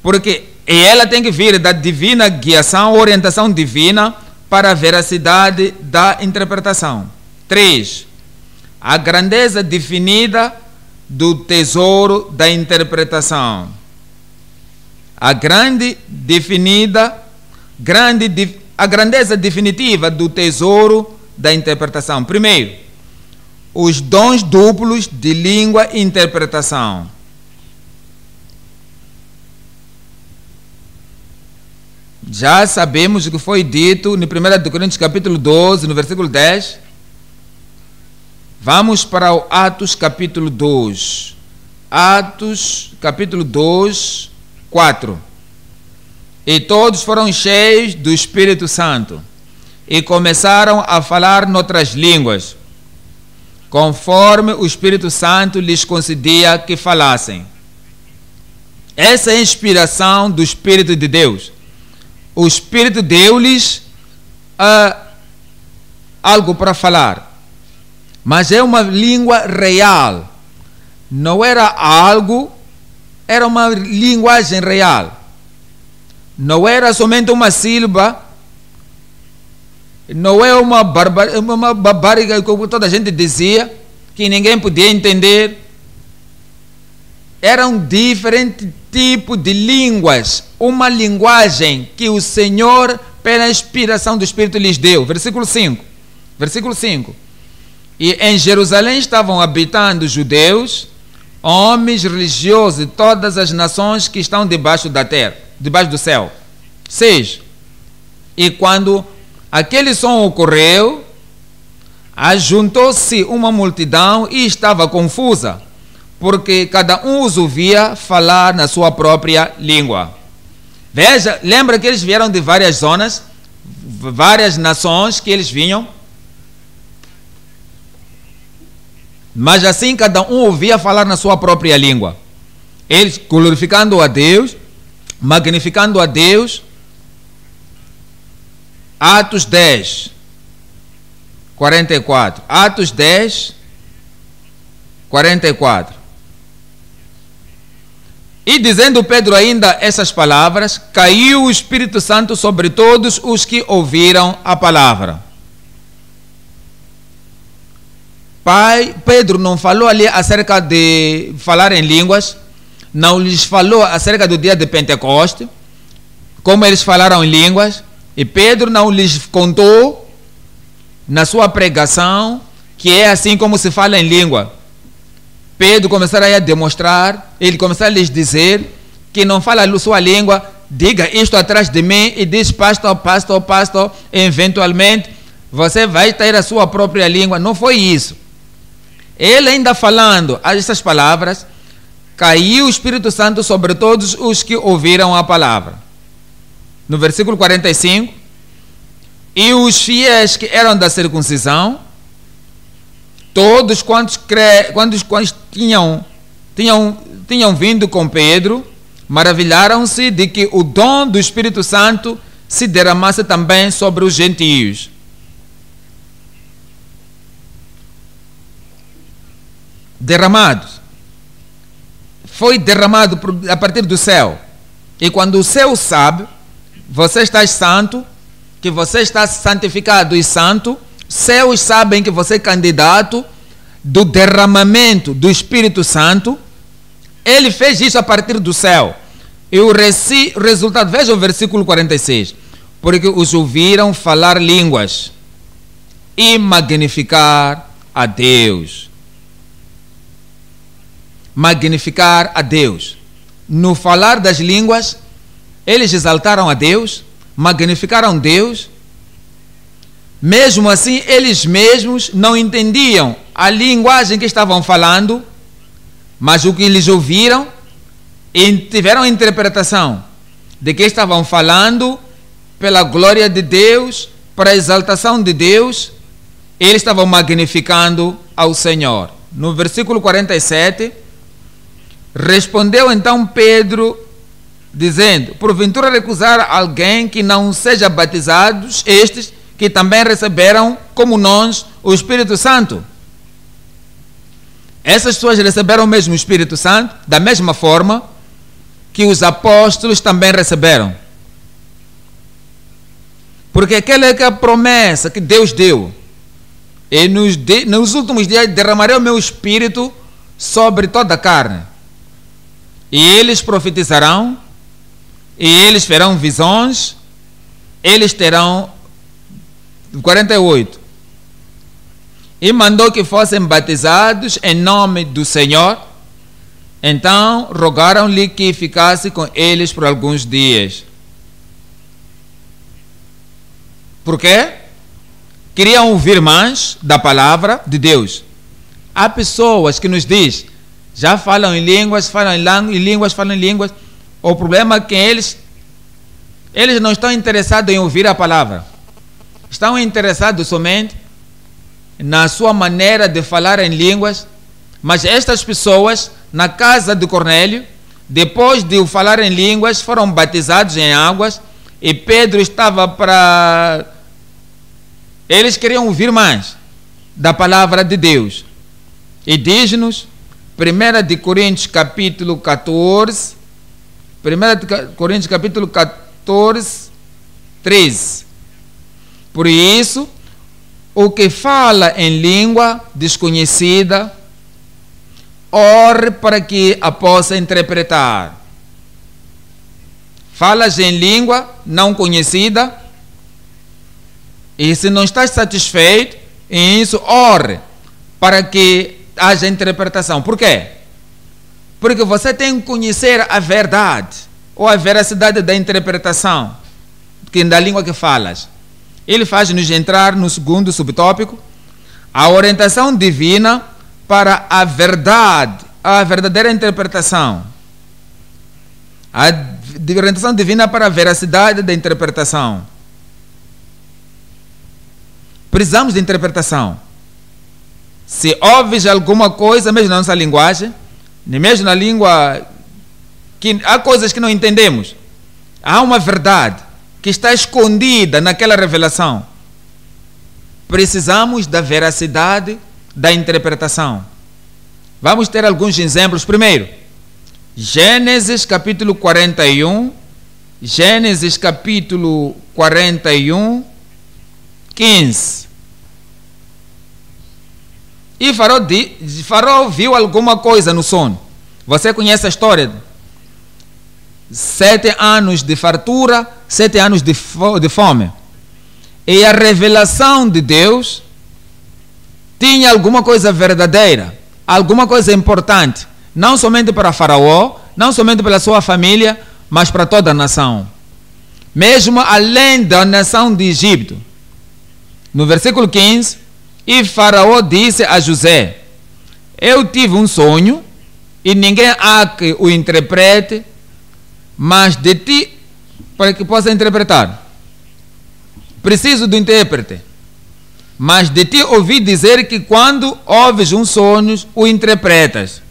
Porque ela tem que vir da divina guiação, orientação divina para a veracidade da interpretação. 3. A grandeza definida do tesouro da interpretação. A grandeza definitiva do tesouro da interpretação. Primeiro, os dons duplos de língua e interpretação. Já sabemos o que foi dito no 1 Coríntios capítulo 12, no versículo 10. Vamos para o Atos capítulo 2. Atos capítulo 2, 4. E todos foram cheios do Espírito Santo e começaram a falar noutras línguas, conforme o Espírito Santo lhes concedia que falassem. Essa é a inspiração do Espírito de Deus. O Espírito deu-lhes algo para falar, mas é uma língua real. Não era algo, era uma linguagem real. Não era somente uma sílaba, não é uma barbárie como toda a gente dizia, que ninguém podia entender. Era um diferente tipo de línguas, uma linguagem que o Senhor, pela inspiração do Espírito, lhes deu. Versículo 5. Versículo 5. E em Jerusalém estavam habitando judeus, homens religiosos de todas as nações que estão debaixo da terra, debaixo do céu. 6. E quando aquele som ocorreu, ajuntou-se uma multidão e estava confusa, porque cada um os ouvia falar na sua própria língua. Veja, lembra que eles vieram de várias zonas, várias nações que eles vinham, mas assim cada um ouvia falar na sua própria língua. Eles glorificando a Deus, magnificando a Deus. Atos 10, 44. Atos 10, 44. E dizendo Pedro ainda essas palavras, caiu o Espírito Santo sobre todos os que ouviram a palavra. Pedro não falou ali acerca de falar em línguas, não lhes falou acerca do dia de Pentecoste, como eles falaram em línguas, e Pedro não lhes contou na sua pregação que é assim como se fala em língua. Pedro começará a demonstrar, ele começará a lhes dizer que não fala a sua língua, diga isto atrás de mim e diz pastor, pastor, pastor, eventualmente você vai ter a sua própria língua. Não foi isso. Ele ainda falando essas palavras, caiu o Espírito Santo sobre todos os que ouviram a palavra. No versículo 45, e os fiéis que eram da circuncisão, todos quantos tinham vindo com Pedro, maravilharam-se de que o dom do Espírito Santo se derramasse também sobre os gentios. derramados. Foi derramado a partir do céu. E quando o céu sabe, você está santo, que você está santificado e santo, céus sabem que você é candidato do derramamento do Espírito Santo. Ele fez isso a partir do céu. E o resultado, veja o versículo 46. Porque os ouviram falar línguas e magnificar a Deus. Magnificar a Deus. No falar das línguas, eles exaltaram a Deus, magnificaram Deus. Mesmo assim, eles mesmos não entendiam a linguagem que estavam falando, mas o que eles ouviram e tiveram a interpretação de que estavam falando pela glória de Deus, para a exaltação de Deus, eles estavam magnificando ao Senhor. No versículo 47, respondeu então Pedro, dizendo: porventura recusar alguém que não seja batizados, estes que também receberam, como nós, o Espírito Santo? Essas pessoas receberam o mesmo Espírito Santo, da mesma forma que os apóstolos também receberam. Porque aquela é a promessa que Deus deu. E nos últimos dias derramarei o meu Espírito sobre toda a carne. E eles profetizarão, e eles verão visões, eles terão... 48. E mandou que fossem batizados em nome do Senhor. Então rogaram-lhe que ficasse com eles por alguns dias. Por quê? Queriam ouvir mais da palavra de Deus. Há pessoas que nos dizem, já falam em línguas, falam em línguas. O problema é que eles não estão interessados em ouvir a palavra. Estão interessados somente na sua maneira de falar em línguas. Mas estas pessoas, na casa de Cornélio, depois de falar em línguas, foram batizados em águas. E Pedro estava para... Eles queriam ouvir mais da palavra de Deus. E diz-nos, 1 Coríntios capítulo 14, 1 Coríntios capítulo 14, 13. Por isso, o que fala em língua desconhecida, ore para que a possa interpretar. Falas em língua não conhecida, e se não estás satisfeito em isso, ore para que haja interpretação. Por quê? Porque você tem que conhecer a verdade, ou a veracidade da interpretação da língua que falas. Ele faz-nos entrar no segundo subtópico, a orientação divina para a verdade, a verdadeira interpretação. A orientação divina para a veracidade da interpretação. Precisamos de interpretação. Se ouves alguma coisa, mesmo na nossa linguagem, nem mesmo na língua, que há coisas que não entendemos. Há uma verdade que está escondida naquela revelação. Precisamos da veracidade da interpretação. Vamos ter alguns exemplos. Primeiro, Gênesis capítulo 41. Gênesis capítulo 41, 15. E Faraó viu alguma coisa no sono. Você conhece a história? 7 anos de fartura, 7 anos de fome. E a revelação de Deus tinha alguma coisa verdadeira, alguma coisa importante, não somente para Faraó, não somente pela sua família, mas para toda a nação. Mesmo além da nação de Egito. No versículo 15, e Faraó disse a José: eu tive um sonho, e ninguém há que o interprete, mas de ti, para que possa interpretar, preciso do intérprete. Mas de ti ouvi dizer que quando ouves um sonho, o interpretas.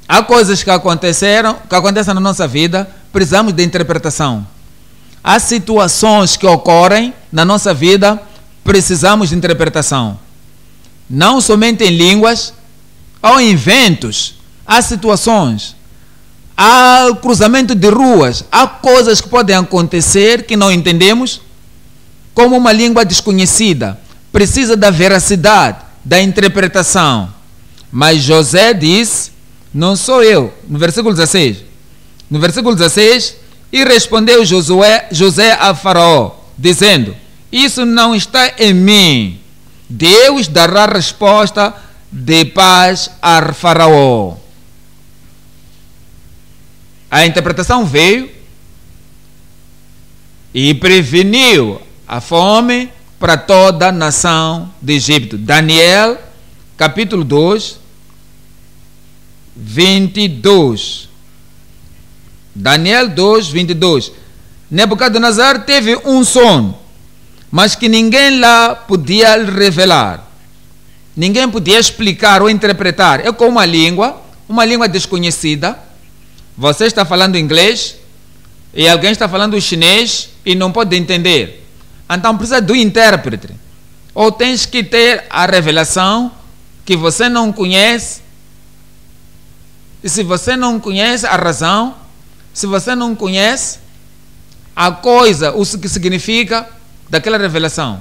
Há coisas que acontecem na nossa vida, precisamos de interpretação. Há situações que ocorrem na nossa vida, precisamos de interpretação. Não somente em línguas, há inventos, há situações, há cruzamento de ruas, há coisas que podem acontecer que não entendemos, como uma língua desconhecida. Precisa da veracidade, da interpretação. Mas José diz, não sou eu, no versículo 16. No versículo 16, e respondeu José a Faraó, dizendo, isso não está em mim. Deus dará resposta de paz a Faraó. A interpretação veio e preveniu a fome para toda a nação de Egito. Daniel, capítulo 2, 22. Daniel 2, 22. Nabucodonosor teve um sonho, mas que ninguém lá podia revelar. Ninguém podia explicar ou interpretar. É como uma língua desconhecida. Você está falando inglês e alguém está falando chinês e não pode entender. Então precisa do intérprete. Ou tens que ter a revelação que você não conhece. E se você não conhece a razão, se você não conhece a coisa, o que significa daquela revelação,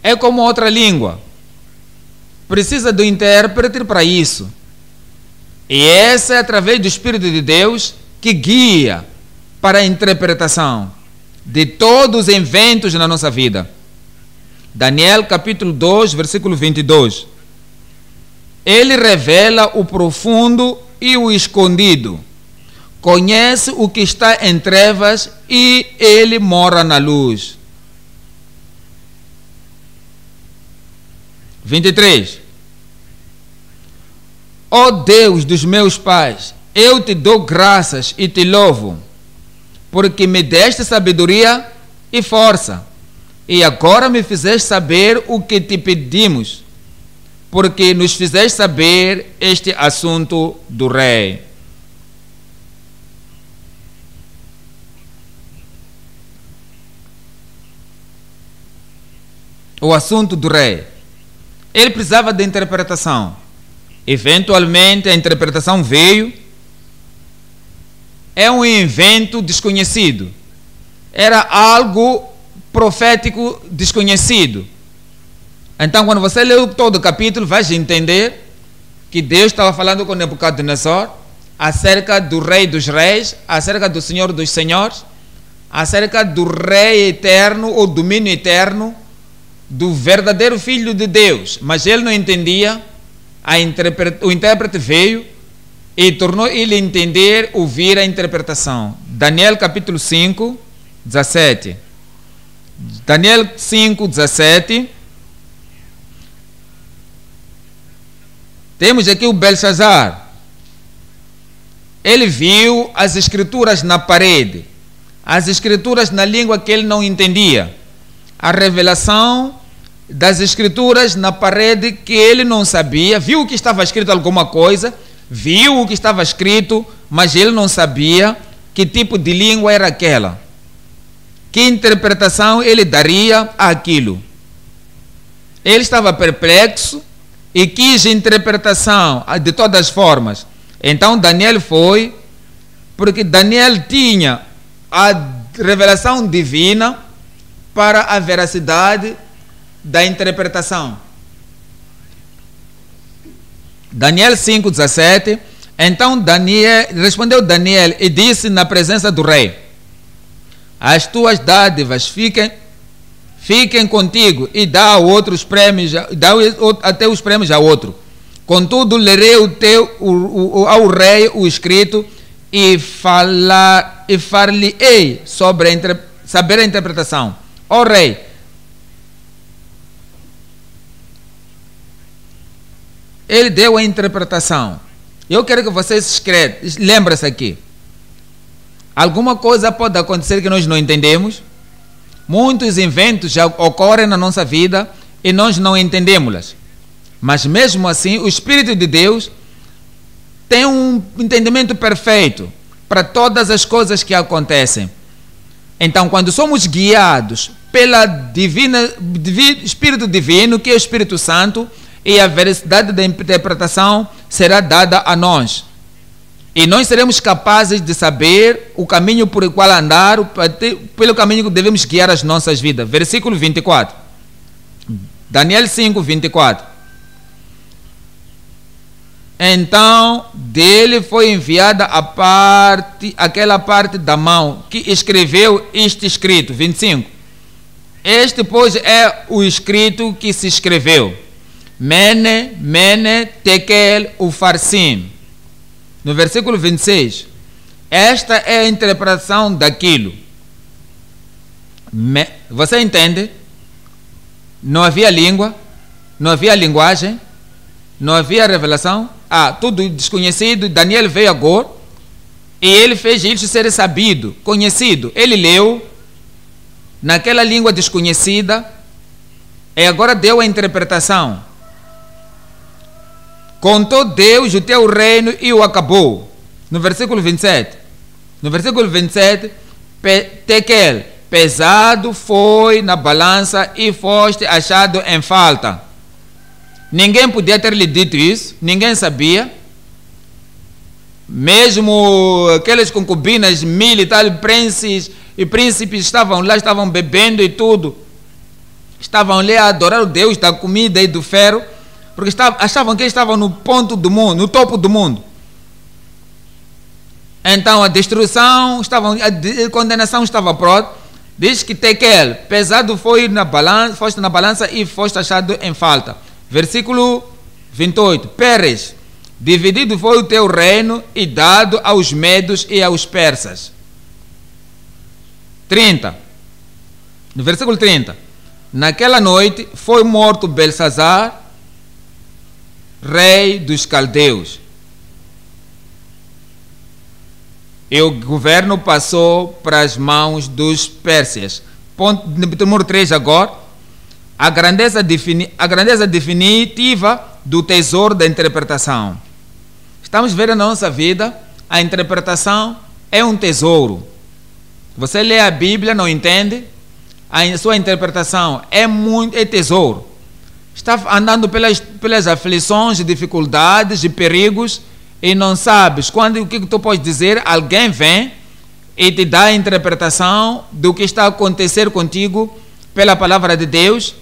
é como outra língua. Precisa do intérprete para isso. E essa é através do Espírito de Deus que guia para a interpretação de todos os eventos na nossa vida. Daniel capítulo 2, versículo 22. Ele revela o profundo e o escondido. Conhece o que está em trevas e ele mora na luz. 23. Ó Deus dos meus pais, eu te dou graças e te louvo, porque me deste sabedoria e força, e agora me fizeste saber o que te pedimos, porque nos fizeste saber este assunto do rei. O assunto do rei. Ele precisava de interpretação. Eventualmente a interpretação veio. É um evento desconhecido. Era algo profético desconhecido. Então, quando você lê todo o capítulo, vai entender que Deus estava falando com Nabucodonosor acerca do Rei dos Reis, acerca do Senhor dos Senhores, acerca do Rei eterno ou domínio eterno, do verdadeiro Filho de Deus. Mas ele não entendia. O intérprete veio e tornou ele entender, ouvir a interpretação. Daniel capítulo 5, 17. Daniel 5, 17. Temos aqui o Belshazzar. Ele viu as escrituras na parede, as escrituras na língua que ele não entendia, a revelação das escrituras na parede que ele não sabia. Viu que estava escrito alguma coisa, viu o que estava escrito, mas ele não sabia que tipo de língua era aquela, que interpretação ele daria àquilo. Ele estava perplexo e quis interpretação de todas as formas. Então Daniel foi, porque Daniel tinha a revelação divina para a veracidade da interpretação. Daniel 5,17. Então respondeu Daniel e disse na presença do rei: as tuas dádivas fiquem contigo, e dá a outros prêmios, dá até os prêmios a outro. Contudo, lerei ao rei o escrito e far-lhe-ei sobre saber a interpretação. Ó rei, ele deu a interpretação. Eu quero que vocês lembrem-se aqui. Alguma coisa pode acontecer que nós não entendemos. Muitos eventos já ocorrem na nossa vida e nós não entendemos-las. Mas mesmo assim, o Espírito de Deus tem um entendimento perfeito para todas as coisas que acontecem. Então, quando somos guiados pela Espírito Divino, que é o Espírito Santo, e a veracidade da interpretação será dada a nós. E nós seremos capazes de saber o caminho por qual andar, pelo caminho que devemos guiar as nossas vidas. Versículo 24. Daniel 5, 24. Então, dele foi enviada aquela parte da mão que escreveu este escrito. 25. Este, pois, é o escrito que se escreveu. Mene, Mene, Tekel, Ufarsim. No versículo 26, esta é a interpretação daquilo. Você entende? Não havia língua, não havia linguagem, não havia revelação. Tudo desconhecido. Daniel veio agora e ele fez isso ser sabido, conhecido. Ele leu naquela língua desconhecida e agora deu a interpretação. Contou Deus o teu reino e o acabou. No versículo 27. No versículo 27, Tekel, pesado foi na balança e foste achado em falta. Ninguém podia ter lhe dito isso, ninguém sabia. Mesmo aquelas concubinas, mil e tal, príncipes estavam lá, estavam bebendo e tudo. Estavam ali a adorar o Deus da comida e do ferro, porque achavam que estavam no ponto do mundo, no topo do mundo. Então a destruição, a condenação estava pronta. Diz que Tekel, pesado foi na balança, foste na balança e foste achado em falta. Versículo 28. Peres, dividido foi o teu reino e dado aos medos e aos persas. 30. No versículo 30. Naquela noite foi morto Belsazar, rei dos caldeus. E o governo passou para as mãos dos persas. Ponto número 3 agora. A grandeza definitiva do tesouro da interpretação. Estamos vendo na nossa vida, a interpretação é um tesouro. Você lê a Bíblia, não entende? A sua interpretação é tesouro. Está andando pelas aflições, dificuldades e perigos e não sabes o que tu podes dizer. Alguém vem e te dá a interpretação do que está a acontecer contigo pela palavra de Deus,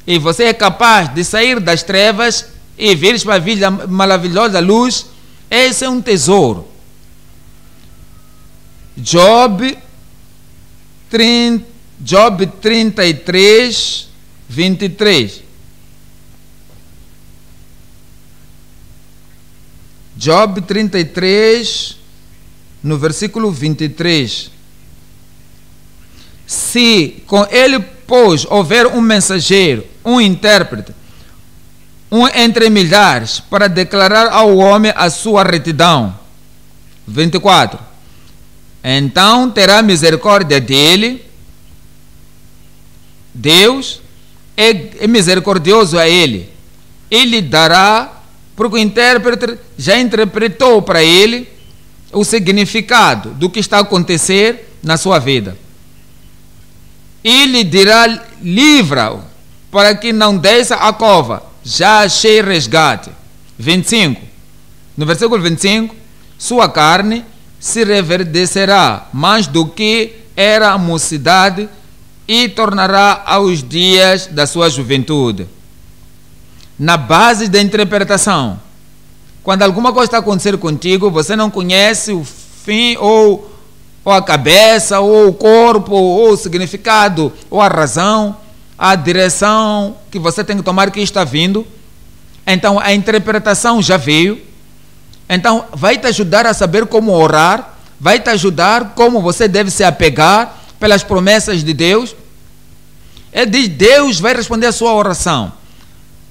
e você é capaz de sair das trevas e vir para a maravilhosa luz. Esse é um tesouro. Job 33, 23. Job 33, no versículo 23. Se com ele, pois, houver um mensageiro, um intérprete, um entre milhares, para declarar ao homem a sua retidão. 24. Então terá misericórdia dele. Deus é misericordioso a ele. Ele dará, porque o intérprete já interpretou para ele o significado do que está a acontecer na sua vida. Ele dirá: livra-o, para que não desça a cova, já achei resgate. 25. No versículo 25, sua carne se reverdecerá mais do que era a mocidade e tornará aos dias da sua juventude. Na base da interpretação, quando alguma coisa está acontecendo contigo, você não conhece o fim ou a cabeça, ou o corpo, ou o significado, ou a razão, a direção que você tem que tomar que está vindo. Então a interpretação já veio. Então vai te ajudar a saber como orar, vai te ajudar como você deve se apegar pelas promessas de Deus. Ele diz: Deus vai responder a sua oração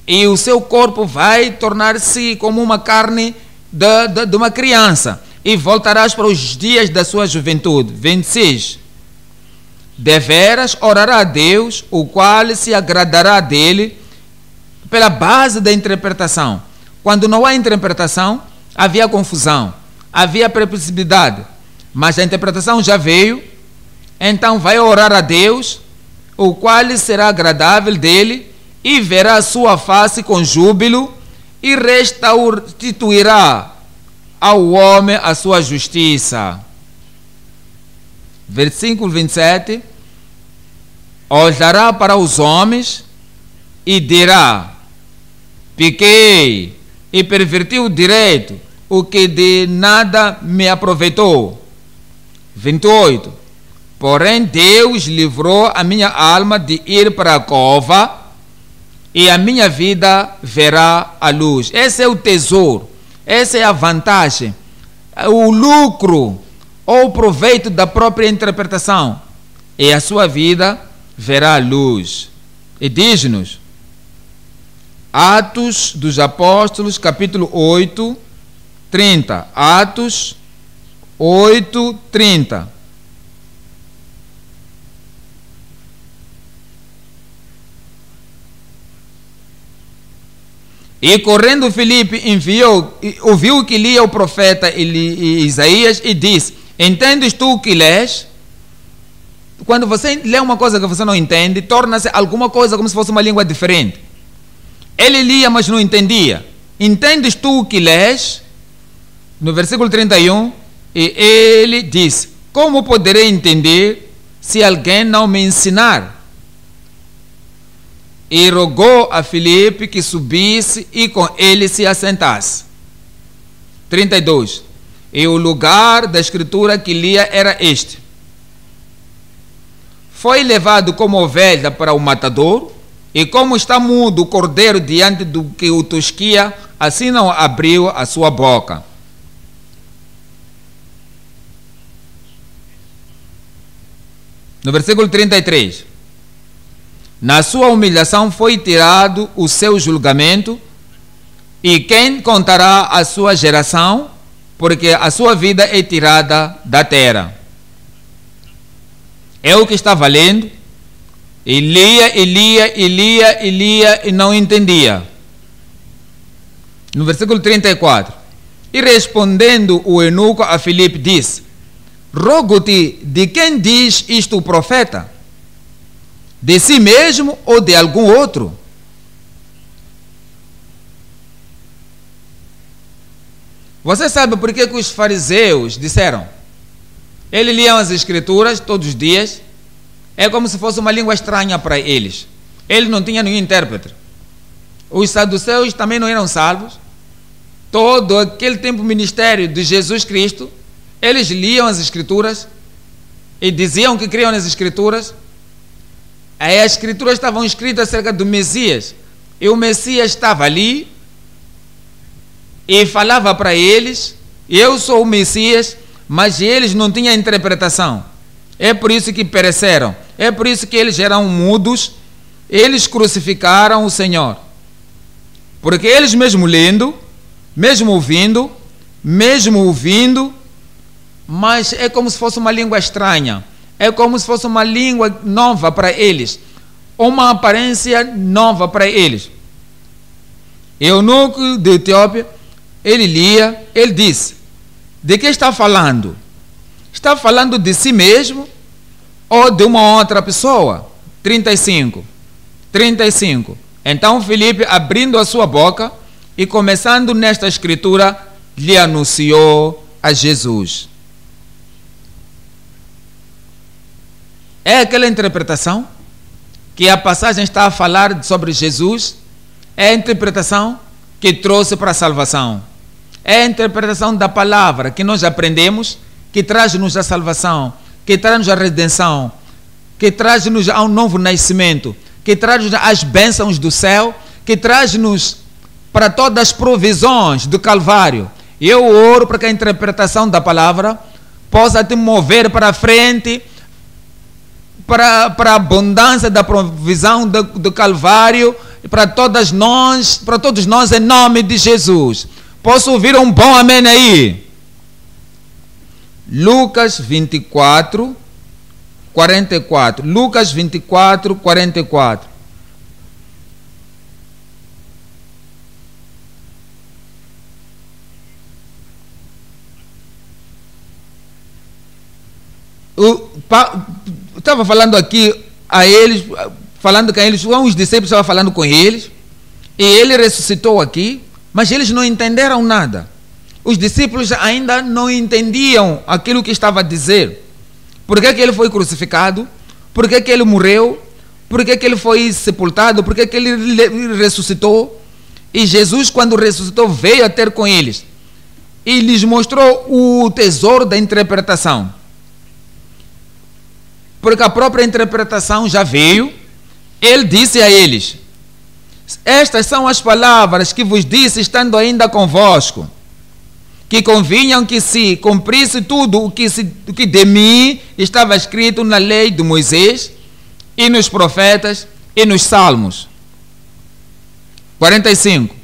e o seu corpo vai tornar-se como uma carne de uma criança, e voltarás para os dias da sua juventude. 26. Deveras orará a Deus, o qual se agradará dele, pela base da interpretação. Quando não há interpretação, havia confusão, havia perplexidade, mas a interpretação já veio. Então vai orar a Deus, o qual será agradável dele, e verá a sua face com júbilo, e restituirá ao homem a sua justiça. Versículo 27. Olhará para os homens e dirá: pequei e perverti o direito, o que de nada me aproveitou. 28. Porém Deus livrou a minha alma de ir para a cova, e a minha vida verá a luz. Esse é o tesouro, essa é a vantagem, o lucro ou o proveito da própria interpretação. E a sua vida verá a luz. E diz-nos, Atos dos Apóstolos, capítulo 8, 30. Atos 8, 30. E correndo Filipe ouviu que lia o profeta Isaías e disse: entendes tu o que lês? Quando você lê uma coisa que você não entende, torna-se alguma coisa como se fosse uma língua diferente. Ele lia, mas não entendia. Entendes tu o que lês? No versículo 31, e ele disse: como poderei entender se alguém não me ensinar? E rogou a Filipe que subisse e com ele se assentasse. 32. E o lugar da escritura que lia era este: foi levado como ovelha para o matador, e como está mudo o cordeiro diante do que o tosquia, assim não abriu a sua boca. No versículo 33. Na sua humilhação foi tirado o seu julgamento, e quem contará a sua geração, porque a sua vida é tirada da terra. É o que estava lendo, e lia, e não entendia. No versículo 34. E respondendo o eunuco a Filipe disse: rogo-te, de quem diz isto o profeta? De si mesmo ou de algum outro? Você sabe por que os fariseus disseram? Eles liam as escrituras todos os dias, é como se fosse uma língua estranha para eles. Eles não tinham nenhum intérprete. Os saduceus também não eram salvos. Todo aquele tempo ministério de Jesus Cristo, eles liam as escrituras e diziam que criam nas escrituras. Aí as escrituras estavam escritas acerca do Messias, e o Messias estava ali e falava para eles: eu sou o Messias, mas eles não tinham interpretação. É por isso que pereceram, é por isso que eles eram mudos. Eles crucificaram o Senhor, porque eles mesmo lendo, mesmo ouvindo, mas é como se fosse uma língua estranha. É como se fosse uma língua nova para eles, uma aparência nova para eles. Eunuco de Etiópia, ele lia, ele disse: de que está falando? Está falando de si mesmo ou de uma outra pessoa? 35. Então Filipe, abrindo a sua boca e começando nesta escritura, lhe anunciou a Jesus. É aquela interpretação que a passagem está a falar sobre Jesus, é a interpretação que trouxe para a salvação. É a interpretação da palavra que nós aprendemos, que traz-nos a salvação, que traz-nos a redenção, que traz-nos a um novo nascimento, que traz-nos as bênçãos do céu, que traz-nos para todas as provisões do Calvário. E eu oro para que a interpretação da palavra possa te mover para frente, para a abundância da provisão do Calvário, para todos nós, em nome de Jesus. Posso ouvir um bom amém aí? Lucas 24, 44. Lucas 24, 44. Estava falando aqui a eles, falando com eles, os discípulos estavam falando com eles, e ele ressuscitou aqui, mas eles não entenderam nada. Os discípulos ainda não entendiam aquilo que estava a dizer. Por que ele foi crucificado? Por que ele morreu? Por que ele foi sepultado? Por que ele ressuscitou? E Jesus, quando ressuscitou, veio a ter com eles e lhes mostrou o tesouro da interpretação. Porque a própria interpretação já veio. Ele disse a eles: estas são as palavras que vos disse estando ainda convosco, que convinham que se cumprisse tudo o que de mim estava escrito na lei de Moisés e nos profetas e nos salmos. 45.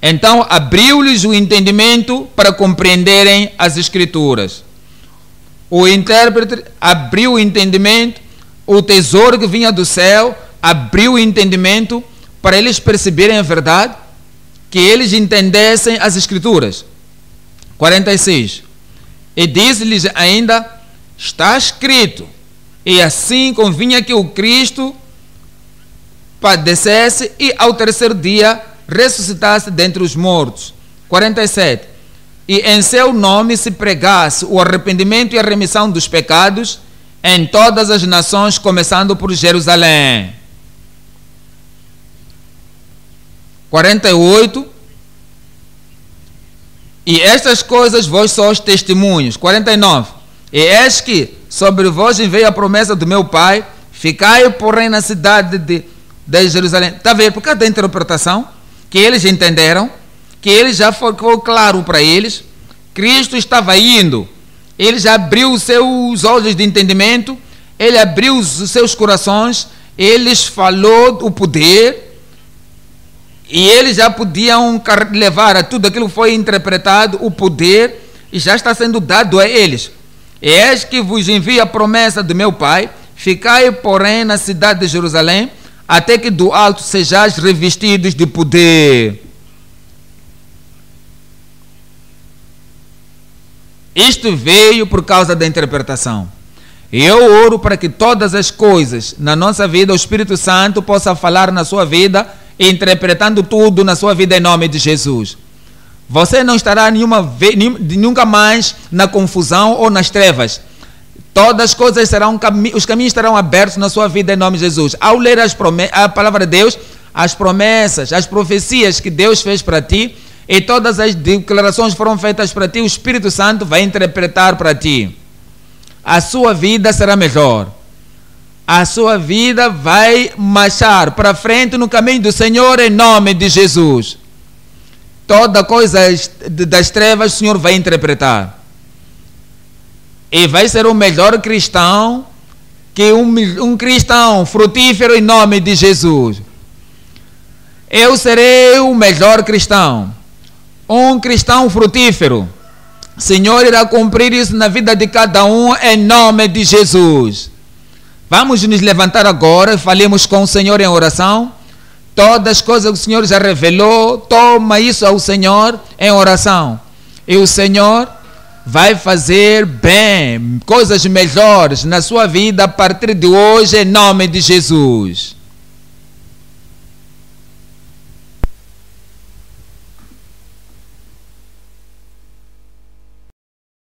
Então abriu-lhes o entendimento para compreenderem as escrituras. O intérprete abriu o entendimento, o tesouro que vinha do céu abriu o entendimento para eles perceberem a verdade, que eles entendessem as escrituras. 46. E disse-lhes ainda: está escrito, e assim convinha que o Cristo padecesse e ao terceiro dia ressuscitasse dentre os mortos. 47. E em seu nome se pregasse o arrependimento e a remissão dos pecados em todas as nações, começando por Jerusalém. 48. E estas coisas vós sois testemunhos. 49. E eis que sobre vós enviei a promessa do meu Pai, ficai, porém, na cidade de Jerusalém. Está a ver? Por causa da interpretação, que eles entenderam, que ele já ficou claro para eles, Cristo estava indo, ele já abriu os seus olhos de entendimento, ele abriu os seus corações, ele lhes falou o poder, e eles já podiam levar a tudo aquilo que foi interpretado, o poder, e já está sendo dado a eles. Eis que vos envio a promessa do meu Pai, ficai, porém, na cidade de Jerusalém, até que do alto sejais revestidos de poder. Isto veio por causa da interpretação. E eu oro para que todas as coisas na nossa vida, o Espírito Santo possa falar na sua vida, interpretando tudo na sua vida em nome de Jesus. Você não estará nunca mais na confusão ou nas trevas. Todas as coisas serão, os caminhos estarão abertos na sua vida em nome de Jesus. Ao ler a palavra de Deus, as promessas, as profecias que Deus fez para ti, e todas as declarações foram feitas para ti, o Espírito Santo vai interpretar para ti. A sua vida será melhor. A sua vida vai marchar para frente no caminho do Senhor em nome de Jesus. Toda coisa das trevas o Senhor vai interpretar. E vai ser o melhor cristão, que um cristão frutífero em nome de Jesus. Eu serei o melhor cristão. Um cristão frutífero. O Senhor irá cumprir isso na vida de cada um em nome de Jesus. Vamos nos levantar agora e falemos com o Senhor em oração. Todas as coisas que o Senhor já revelou, toma isso ao Senhor em oração. E o Senhor vai fazer bem, coisas melhores na sua vida a partir de hoje em nome de Jesus.